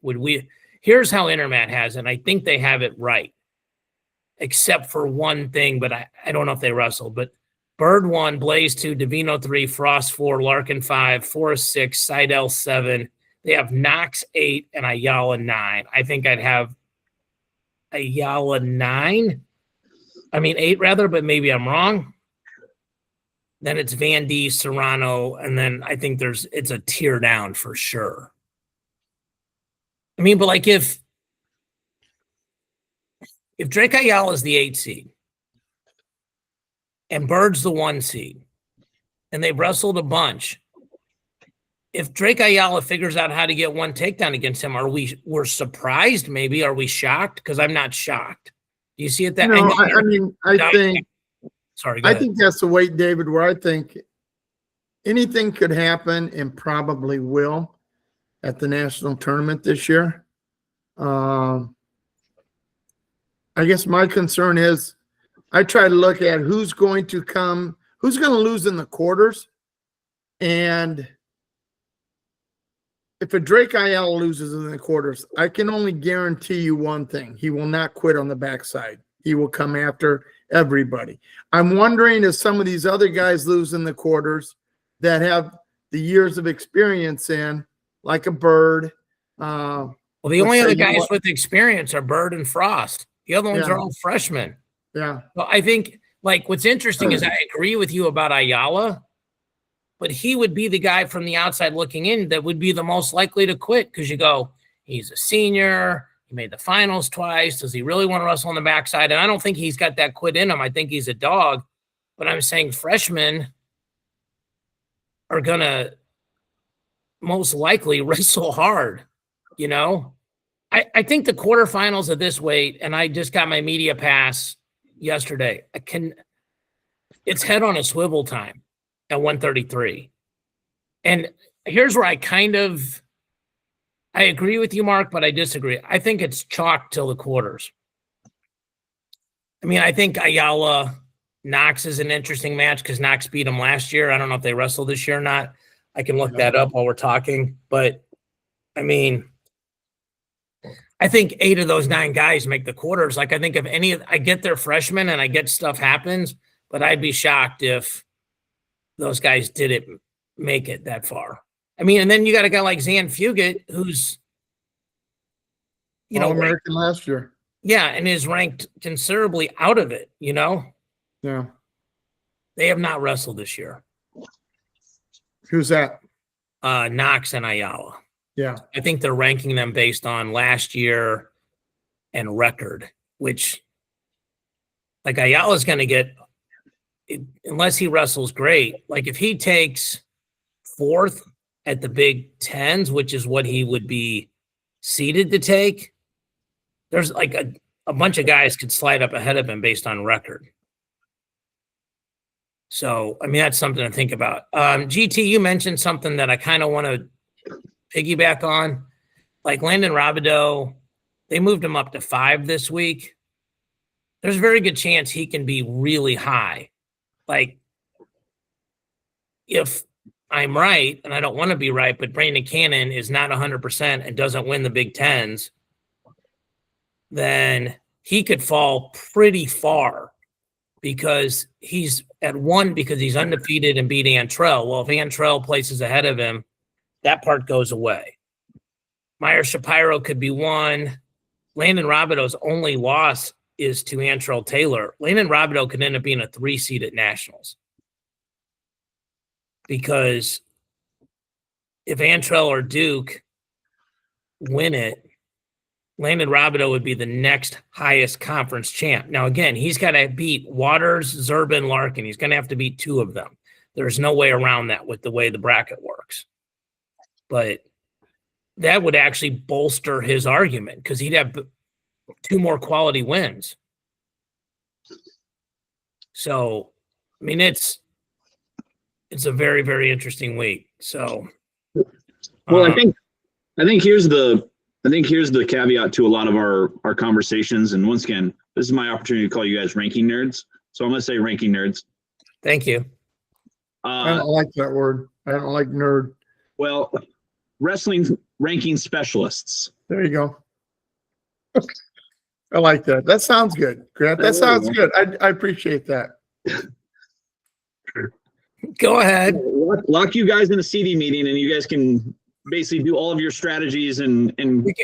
Here's how Intermat has it. I think they have it right, except for one thing, but I don't know if they wrestle. But Bird 1, Blaze 2, Davino 3, Frost 4, Larkin 5, Forrest 6, Seidel 7. They have Knox 8 and Ayala 9. I think I'd have Ayala 8 rather, but maybe I'm wrong. Then it's Van D, Serrano, and then I think it's a tier down for sure. But like if Drake Ayala is the 8 seed and Bird's the 1 seed and they've wrestled a bunch, if Drake Ayala figures out how to get one takedown against him, we're surprised maybe? Are we shocked? Because I'm not shocked. Do you see it that way? I think that's the weight, David, where I think anything could happen and probably will at the national tournament this year. I guess my concern is I try to look at who's going to lose in the quarters. And if a Drake Ayala loses in the quarters, I can only guarantee you one thing. He will not quit on the backside. He will come after everybody. I'm wondering if some of these other guys lose in the quarters that have the years of experience in, like a Bird. The only other guys with experience are Bird and Frost. The other ones are all freshmen. Yeah. Well, I think what's interesting is I agree with you about Ayala, but he would be the guy from the outside looking in that would be the most likely to quit because you go, he's a senior. He made the finals twice. Does he really want to wrestle on the backside? And I don't think he's got that quit in him. I think he's a dog. But I'm saying freshmen are going to most likely wrestle hard, you know? I think the quarterfinals of this weight, and I just got my media pass yesterday, it's head on a swivel time at 133. And here's where I agree with you, Mark, but I disagree. I think it's chalk till the quarters. I mean, I think Ayala Knox is an interesting match because Knox beat him last year. I don't know if they wrestled this year or not. I can look that up while we're talking. But, I mean, I think 8 of those 9 guys make the quarters. Like, I think if I get their freshmen and I get stuff happens, but I'd be shocked if those guys didn't make it that far. I mean, and then you got a guy like Zan Fugit, who's, All-American last year. Yeah, and is ranked considerably out of it, you know? Yeah. They have not wrestled this year. Who's that? Knox and Ayala. Yeah. I think they're ranking them based on last year and record, which, like, Ayala's going to get, unless he wrestles great, like if he takes 4th at the Big Tens, which is what he would be seeded to take, there's like a bunch of guys could slide up ahead of him based on record. So, I mean, that's something to think about. GT, you mentioned something that I kind of want to piggyback on. Like Landon Robideau, they moved him up to 5 this week. There's a very good chance he can be really high. Like, if I'm right, and I don't want to be right, but Brandon Cannon is not 100% and doesn't win the Big Tens, then he could fall pretty far because he's at 1 because he's undefeated and beat Antrell. Well, if Antrell places ahead of him, that part goes away. Meyer Shapiro could be 1. Landon Robideau's only loss is to Antrell Taylor. Landon Robideau could end up being a 3 seed at Nationals. Because if Antrell or Duke win it, Landon Robideau would be the next highest conference champ. Now, again, he's got to beat Waters, Zerbin, Larkin. He's going to have to beat 2 of them. There's no way around that with the way the bracket works. But that would actually bolster his argument because he'd have 2 more quality wins. So, I mean, it's a very, very interesting week. So, well, I think here's the caveat to a lot of our conversations. And once again, this is my opportunity to call you guys ranking nerds. So I'm going to say ranking nerds. Thank you. I don't like that word. I don't like nerd. Well, wrestling ranking specialists. There you go. I like that. That sounds good, Grant. That sounds good. I appreciate that. Go ahead. Lock you guys in a CD meeting, and you guys can basically do all of your strategies and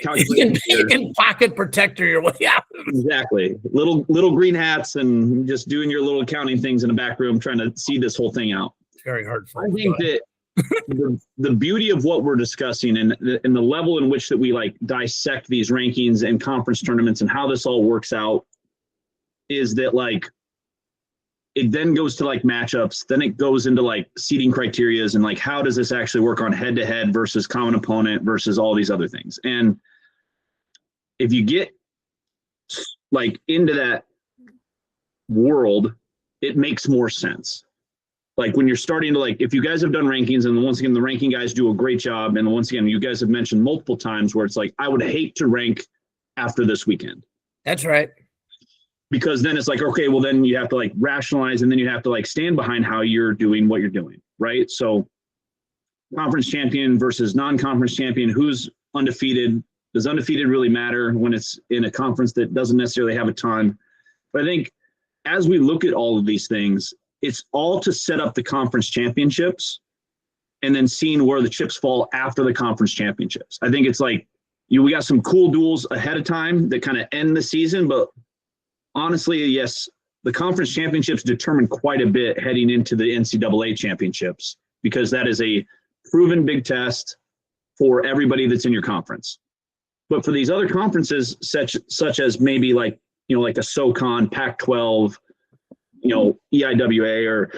calculations. You can pocket protector your way out. Exactly. Little green hats and just doing your little accounting things in the back room, trying to see this whole thing out. It's very hard. I think that the beauty of what we're discussing and the level in which that we like dissect these rankings and conference tournaments and how this all works out is that like it then goes to like matchups, then it goes into like seeding criterias and like how does this actually work on head-to-head versus common opponent versus all these other things. And if you get like into that world, it makes more sense. Like when you're starting to like, if you guys have done rankings and once again, the ranking guys do a great job. And once again, you guys have mentioned multiple times where it's like, I would hate to rank after this weekend. That's right. Because then it's like, okay, well then you have to like rationalize and then you have to like stand behind how you're doing what you're doing. Right. So conference champion versus non-conference champion, who's undefeated? Does undefeated really matter when it's in a conference that doesn't necessarily have a ton? But I think as we look at all of these things, it's all to set up the conference championships and then seeing where the chips fall after the conference championships. I think it's like, we got some cool duels ahead of time that kind of end the season, but honestly, yes, the conference championships determine quite a bit heading into the NCAA championships. because that is a proven big test for everybody that's in your conference. But for these other conferences, such as maybe like, like a SoCon, Pac-12, EIWA, or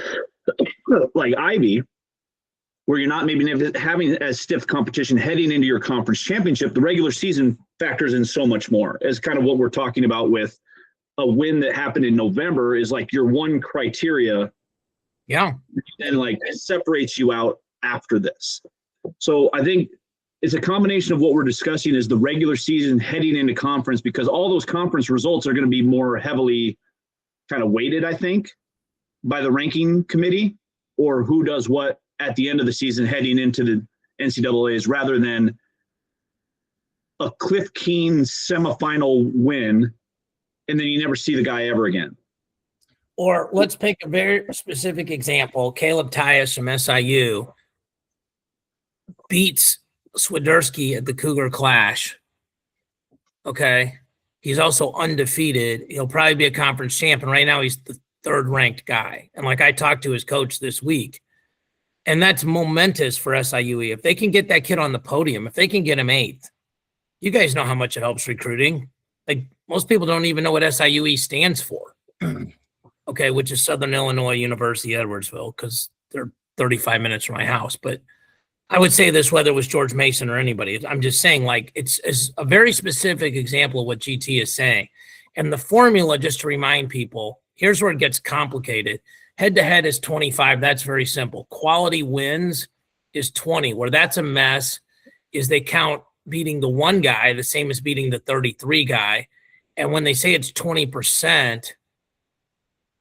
like Ivy, where you're not maybe having as stiff competition heading into your conference championship, the regular season factors in so much more, as kind of what we're talking about with a win that happened in November is like your one criteria. Yeah. And like separates you out after this. So I think it's a combination of what we're discussing is the regular season heading into conference, because all those conference results are going to be more heavily kind of weighted, I think, by the ranking committee, or who does what at the end of the season heading into the NCAAs, rather than a Cliff Keen semifinal win and then you never see the guy ever again. Or let's pick a very specific example. Caleb Tyus from SIU beats Swiderski at the Cougar Clash. Okay. He's also undefeated. He'll probably be a conference champion. Right now, he's the third-ranked guy. And like I talked to his coach this week, and that's momentous for SIUE. If they can get that kid on the podium, if they can get him 8th, you guys know how much it helps recruiting. Like, most people don't even know what SIUE stands for. Okay, which is Southern Illinois University, Edwardsville, because they're 35 minutes from my house. But I would say this whether it was George Mason or anybody. I'm just saying, like, it's a very specific example of what GT is saying. And the formula, just to remind people, here's where it gets complicated. Head-to-head is 25. That's very simple. Quality wins is 20. Where that's a mess is they count beating the one guy the same as beating the 33 guy. And when they say it's 20%,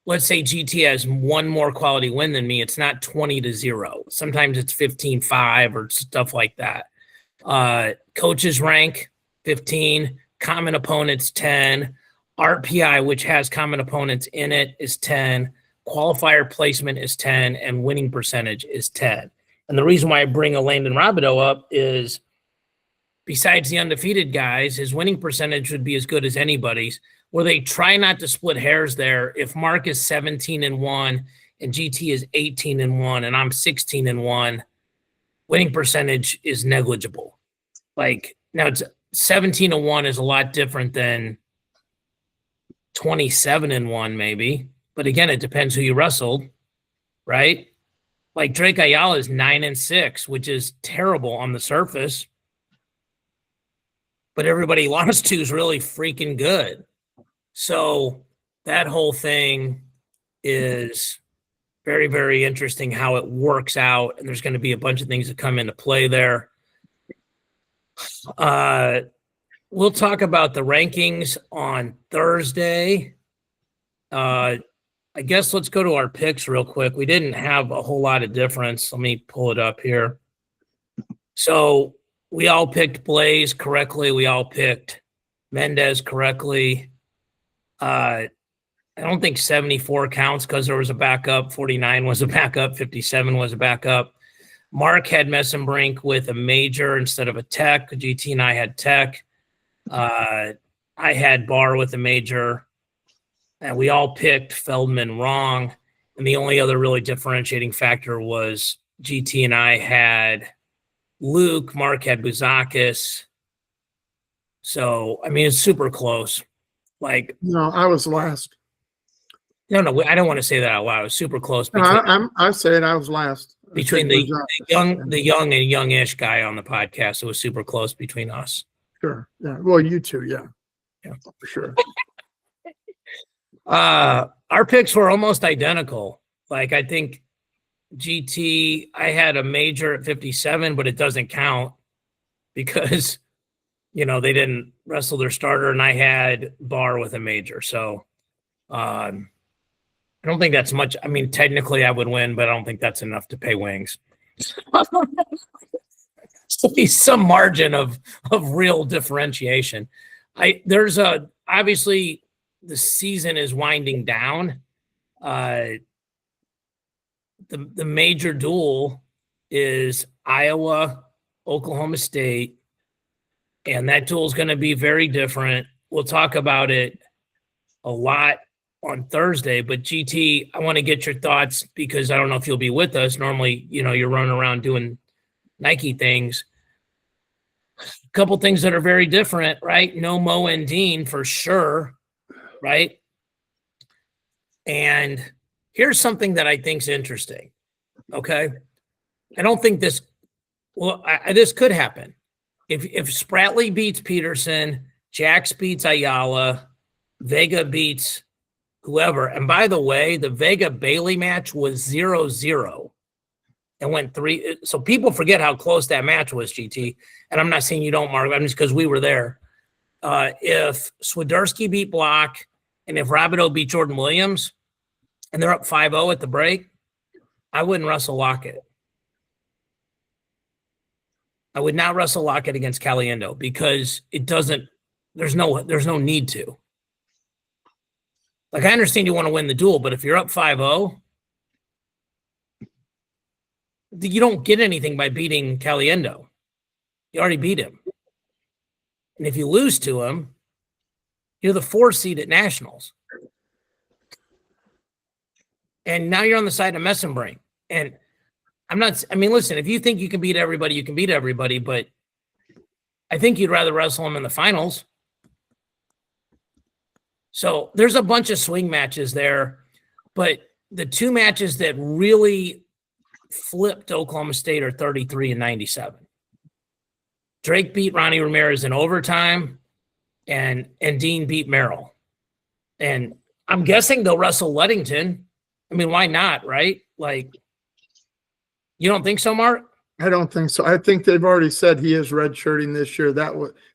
let's say GT has one more quality win than me, it's not 20-0. Sometimes it's 15-5 or stuff like that. Coaches rank 15, common opponents 10, RPI, which has common opponents in it, is 10, qualifier placement is 10, and winning percentage is 10. And the reason why I bring a Landon Robideau up is, besides the undefeated guys, his winning percentage would be as good as anybody's, where they try not to split hairs there. If Mark is 17-1 and GT is 18-1 and I'm 16-1, winning percentage is negligible. Like, now it's 17-1 is a lot different than 27-1 maybe. But again, it depends who you wrestled, right? Like Drake Ayala is 9-6, which is terrible on the surface. But everybody he lost to is really freaking good. So that whole thing is very, very interesting how it works out. And there's going to be a bunch of things that come into play there. We'll talk about the rankings on Thursday. I guess let's go to our picks real quick. We didn't have a whole lot of difference. Let me pull it up here. So we all picked Blaze correctly. We all picked Mendez correctly. I don't think 74 counts because there was a backup. 49 was a backup. 57 was a backup. Mark had Messenbrink with a major instead of a tech. GT and I had tech. I had Barr with a major. And we all picked Feldman wrong. And the only other really differentiating factor was GT and I had Luke. Mark had Bouzakis. So, I mean, it's super close. Like, no, I was last. No, I don't want to say that out loud. It was super close. I said I was last. Between the young and youngish guy on the podcast, it was super close between us. Sure. Yeah. Well, you two, yeah, for sure. Our picks were almost identical. Like, I think GT, I had a major at 57, but it doesn't count because, they didn't wrestle their starter, and I had Barr with a major. So I don't think that's much. I mean, technically I would win, but I don't think that's enough to pay wings. So there's some margin of real differentiation. There's obviously the season is winding down. The major duel is Iowa, Oklahoma State, and that duel is going to be very different. We'll talk about it a lot on Thursday. But GT, I want to get your thoughts because I don't know if you'll be with us. Normally, you're running around doing Nike things. A couple things that are very different, right? No Mo and Dean for sure, right? And here's something that I think is interesting, okay? I don't think this this could happen. If Spratley beats Peterson, Jax beats Ayala, Vega beats whoever, and by the way, the Vega-Bailey match was 0-0 and went 3. So people forget how close that match was, GT. And I'm not saying you don't, Mark. I'm just because we were there. If Swiderski beat Block and if Rabideau beat Jordan Williams and they're up 5-0 at the break, I wouldn't wrestle Lockett. I would not wrestle Lockett against Caliendo because it doesn't, there's no need to. Like, I understand you want to win the duel, but if you're up 5-0, you don't get anything by beating Caliendo. You already beat him. And if you lose to him, you're the 4 seed at Nationals. And now you're on the side of Messenbrain. And listen, if you think you can beat everybody, you can beat everybody, but I think you'd rather wrestle him in the finals. So there's a bunch of swing matches there, but the 2 matches that really flipped Oklahoma State are 33 and 97. Drake beat Ronnie Ramirez in overtime, and Dean beat Merrill. And I'm guessing they'll wrestle Ludington. I mean, why not, right? Like, you don't think so, Mark? I don't think so. I think they've already said he is redshirting this year.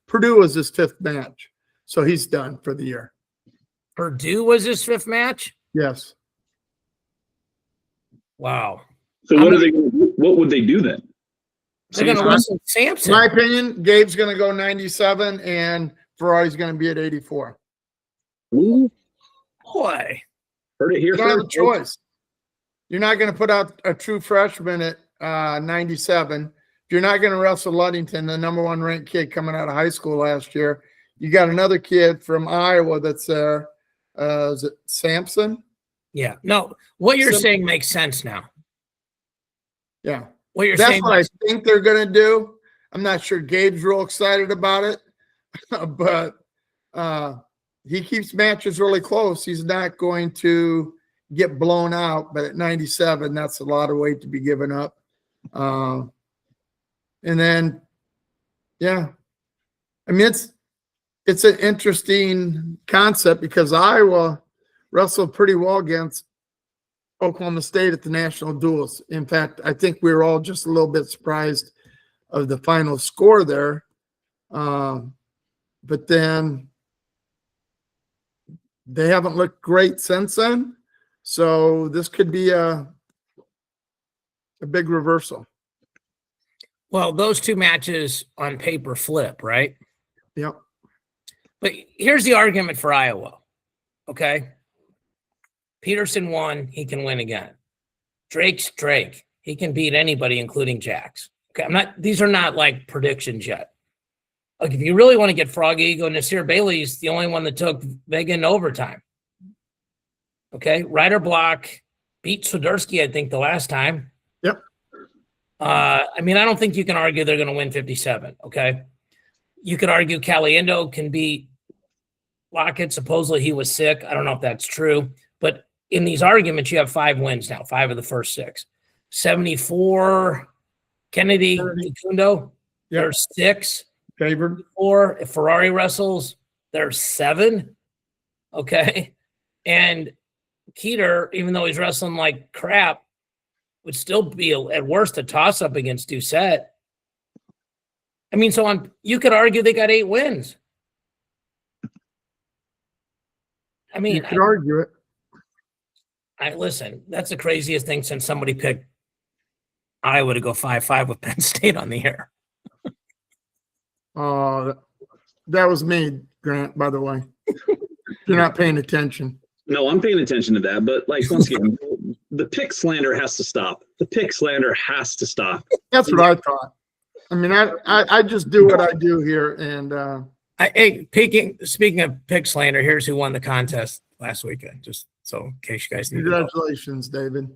Purdue was his 5th match, so he's done for the year. Purdue was his 5th match? Yes. Wow. So what would they do then? They're going to wrestle Sampson. In my opinion, Gabe's going to go 97 and Ferrari's going to be at 84. Ooh. Boy. Heard it here You don't have a first. choice. You're not going to put out a true freshman at 97. If you're not going to wrestle Ludington, the number 1 ranked kid coming out of high school last year, you got another kid from Iowa that's there. Is it Sampson? Yeah. No, what you're saying makes sense now. Yeah. What you're That's saying what I think they're going to do. I'm not sure Gabe's real excited about it, but he keeps matches really close. He's not going to get blown out, but at 97, that's a lot of weight to be given up. And then, yeah, I mean, it's an interesting concept because Iowa wrestled pretty well against Oklahoma State at the national duels. In fact, I think we were all just a little bit surprised of the final score there. But then they haven't looked great since then. So this could be a big reversal. Well, those 2 matches on paper flip, right? Yep. But here's the argument for Iowa, okay? Peterson won, he can win again. Drake's Drake. He can beat anybody, including Jax. Okay, these are not like predictions yet. Like, if you really want to get froggy, go Nasir Bailey's the only one that took Vega in overtime. Okay, Ryder Block beat Swiderski, I think, the last time. Yep. I don't think you can argue they're going to win 57, okay? You could argue Caliendo can beat Lockett. Supposedly he was sick. I don't know if that's true. But in these arguments, you have 5 wins now, 5 of the first 6. 74, Kennedy, Facundo, Yep. There's 6. Favored. 4, if Ferrari wrestles, there's 7. Okay. And Keeter, even though he's wrestling like crap, would still be at worst a toss-up against Doucette. I mean, you could argue they got 8 wins. I mean, You could argue it. Listen, that's the craziest thing since somebody picked Iowa to go 5-5 with Penn State on the air. That was me, Grant, by the way. You're not paying attention. No, I'm paying attention to that. But like, once again, the pick slander has to stop. The pick slander has to stop. That's what I thought. I mean, I just do what I do here. And Speaking of pick slander, here's who won the contest last weekend, just so in case you guys need to know. Congratulations, David.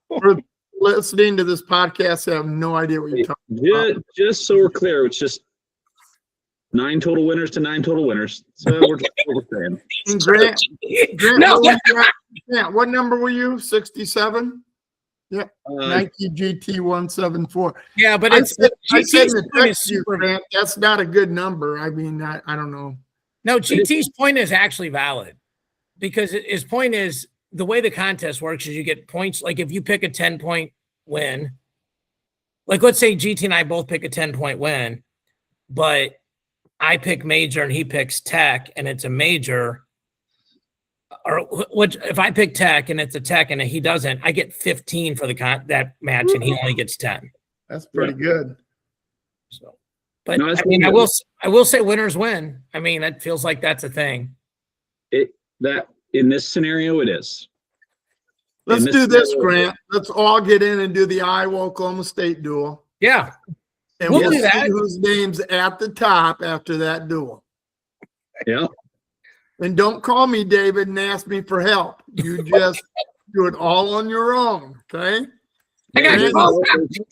For listening to this podcast, I have no idea what you're talking about. Just so we're clear, it's just 9 total winners to 9 total winners. So we're just what we're saying. And Grant, No. what number were you? 67? Yeah. Nike GT 174. Yeah, but I said in GT's the point is text you, super. Grant, that's not a good number. I mean, I don't know. No, GT's point is actually valid because his point is the way the contest works is you get points. Like if you pick a 10-point win, like let's say GT and I both pick a 10-point win, but I pick major and he picks tech and it's a major. Or what if I pick tech and it's a tech and he doesn't, I get 15 for that match and he only gets 10. That's pretty good. So, but I mean, I will say winners win. I mean, it feels like that's a thing. That in this scenario, it is. Let's do this, Grant. Let's all get in and do the Iowa-Oklahoma State duel. Yeah. And we'll see whose name's at the top after that duel. Yeah. And don't call me, David, and ask me for help. You just do it all on your own, okay? I got you.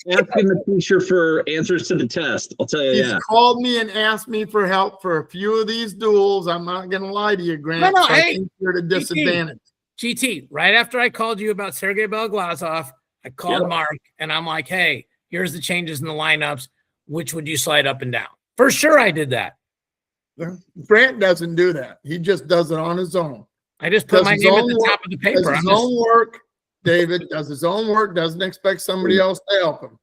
Asking the teacher for answers to the test. I'll tell you. He's called me and asked me for help for a few of these duels. I'm not going to lie to you, Grant. No, so hey, I think you're at a disadvantage. GT, right after I called you about Sergey Belglazov, I called Mark and I'm like, hey, here's the changes in the lineups. Which would you slide up and down? For sure I did that. Grant doesn't do that. He just does it on his own. I just put my name at the top of the paper. Does his own work. David does his own work, doesn't expect somebody else to help him.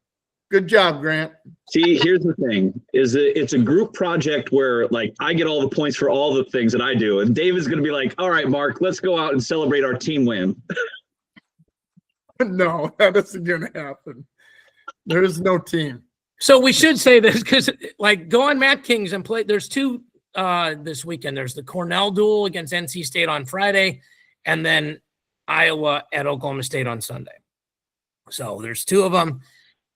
Good job, Grant. See, here's the thing: it's a group project where, like, I get all the points for all the things that I do, and David's going to be like, "All right, Mark, let's go out and celebrate our team win." No, that isn't going to happen. There is no team. So we should say this because, like, go on Matt King's and play. There's 2 this weekend. There's the Cornell duel against NC State on Friday, and then Iowa at Oklahoma State on Sunday. So there's 2 of them,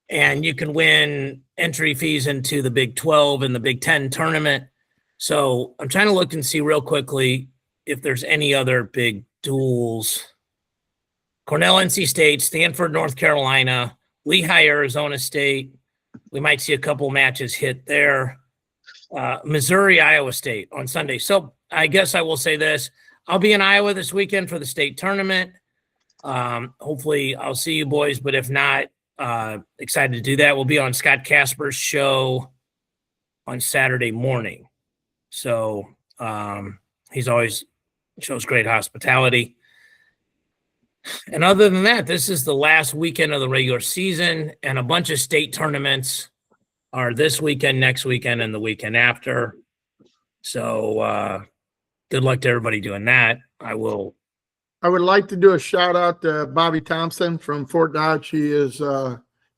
and you can win entry fees into the Big 12 and the Big 10 tournament. So I'm trying to look and see real quickly if there's any other big duels. Cornell, NC State, Stanford, North Carolina, Lehigh, Arizona State. We might see a couple matches hit there. Missouri, Iowa State on Sunday. So I guess I will say this. I'll be in Iowa this weekend for the state tournament. Hopefully I'll see you boys, but if not, excited to do that. We'll be on Scott Casper's show on Saturday morning. So he's always shows great hospitality. And other than that, this is the last weekend of the regular season, and a bunch of state tournaments are this weekend, next weekend, and the weekend after. So good luck to everybody doing that. I would like to do a shout out to Bobby Thompson from Fort Dodge. He is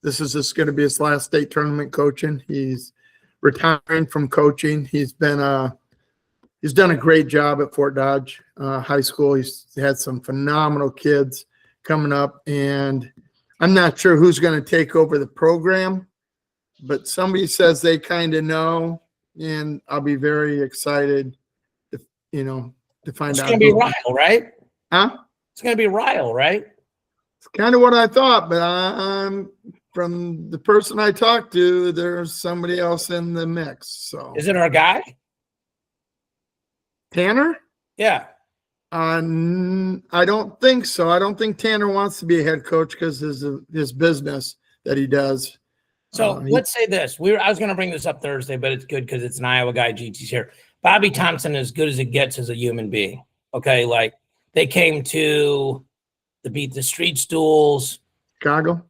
this is just going to be his last state tournament coaching. He's retiring from coaching. He's done a great job at Fort Dodge High School. He's had some phenomenal kids coming up, and I'm not sure who's going to take over the program, but somebody says they kind of know, and I'll be very excited to find out. It's going to be Ryle, right? Huh? It's going to be Ryle, right? It's kind of what I thought, but I'm from the person I talked to, there's somebody else in the mix. So is it our guy? Tanner? Yeah. I don't think so. I don't think Tanner wants to be a head coach because his business that he does. So let's say this. I was going to bring this up Thursday, but it's good because it's an Iowa guy. GT's here. Bobby Thompson, as good as it gets as a human being. Okay, like they came to the Beat the Streets duels. Chicago?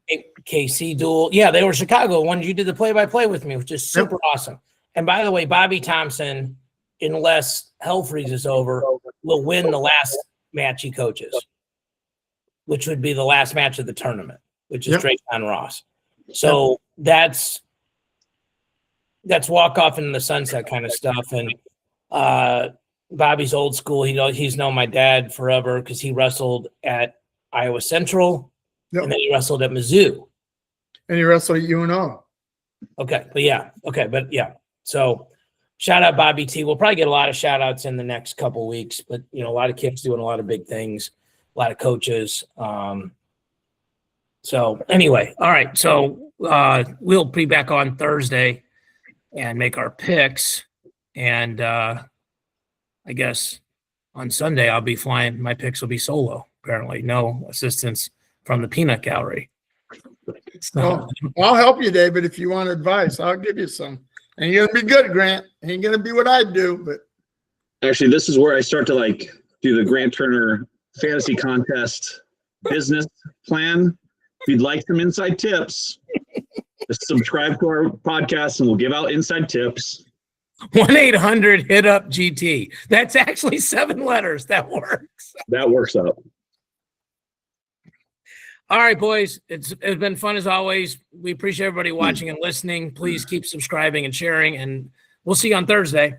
KC duel. Yeah, they were Chicago. One you did the play-by-play with me, which is super awesome. And by the way, Bobby Thompson, unless hell freezes over, will win the last match he coaches, which would be the last match of the tournament, which is Drayton Ross. So that's walk off into the sunset kind of stuff. And Bobby's old school. He's known my dad forever because he wrestled at Iowa Central, and then he wrestled at Mizzou. And he wrestled at UNO. Okay, but yeah. So shout out Bobby T. We'll probably get a lot of shout outs in the next couple weeks, but a lot of kids doing a lot of big things, a lot of coaches. So anyway, all right. So we'll be back on Thursday and make our picks. And I guess on Sunday I'll be flying. My picks will be solo, apparently. No assistance from the peanut gallery. So, I'll help you, David, if you want advice. I'll give you some. And you're gonna be good, Grant. Ain't gonna be what I do, but Actually, this is where I start to like do the Grant Turner fantasy contest business plan. If you'd like some inside tips, just subscribe to our podcast and we'll give out inside tips. 1-800-HIT-UP-GT. That's actually 7 letters. That works. That works out. All right, boys. It's been fun as always. We appreciate everybody watching and listening. Please keep subscribing and sharing, and we'll see you on Thursday.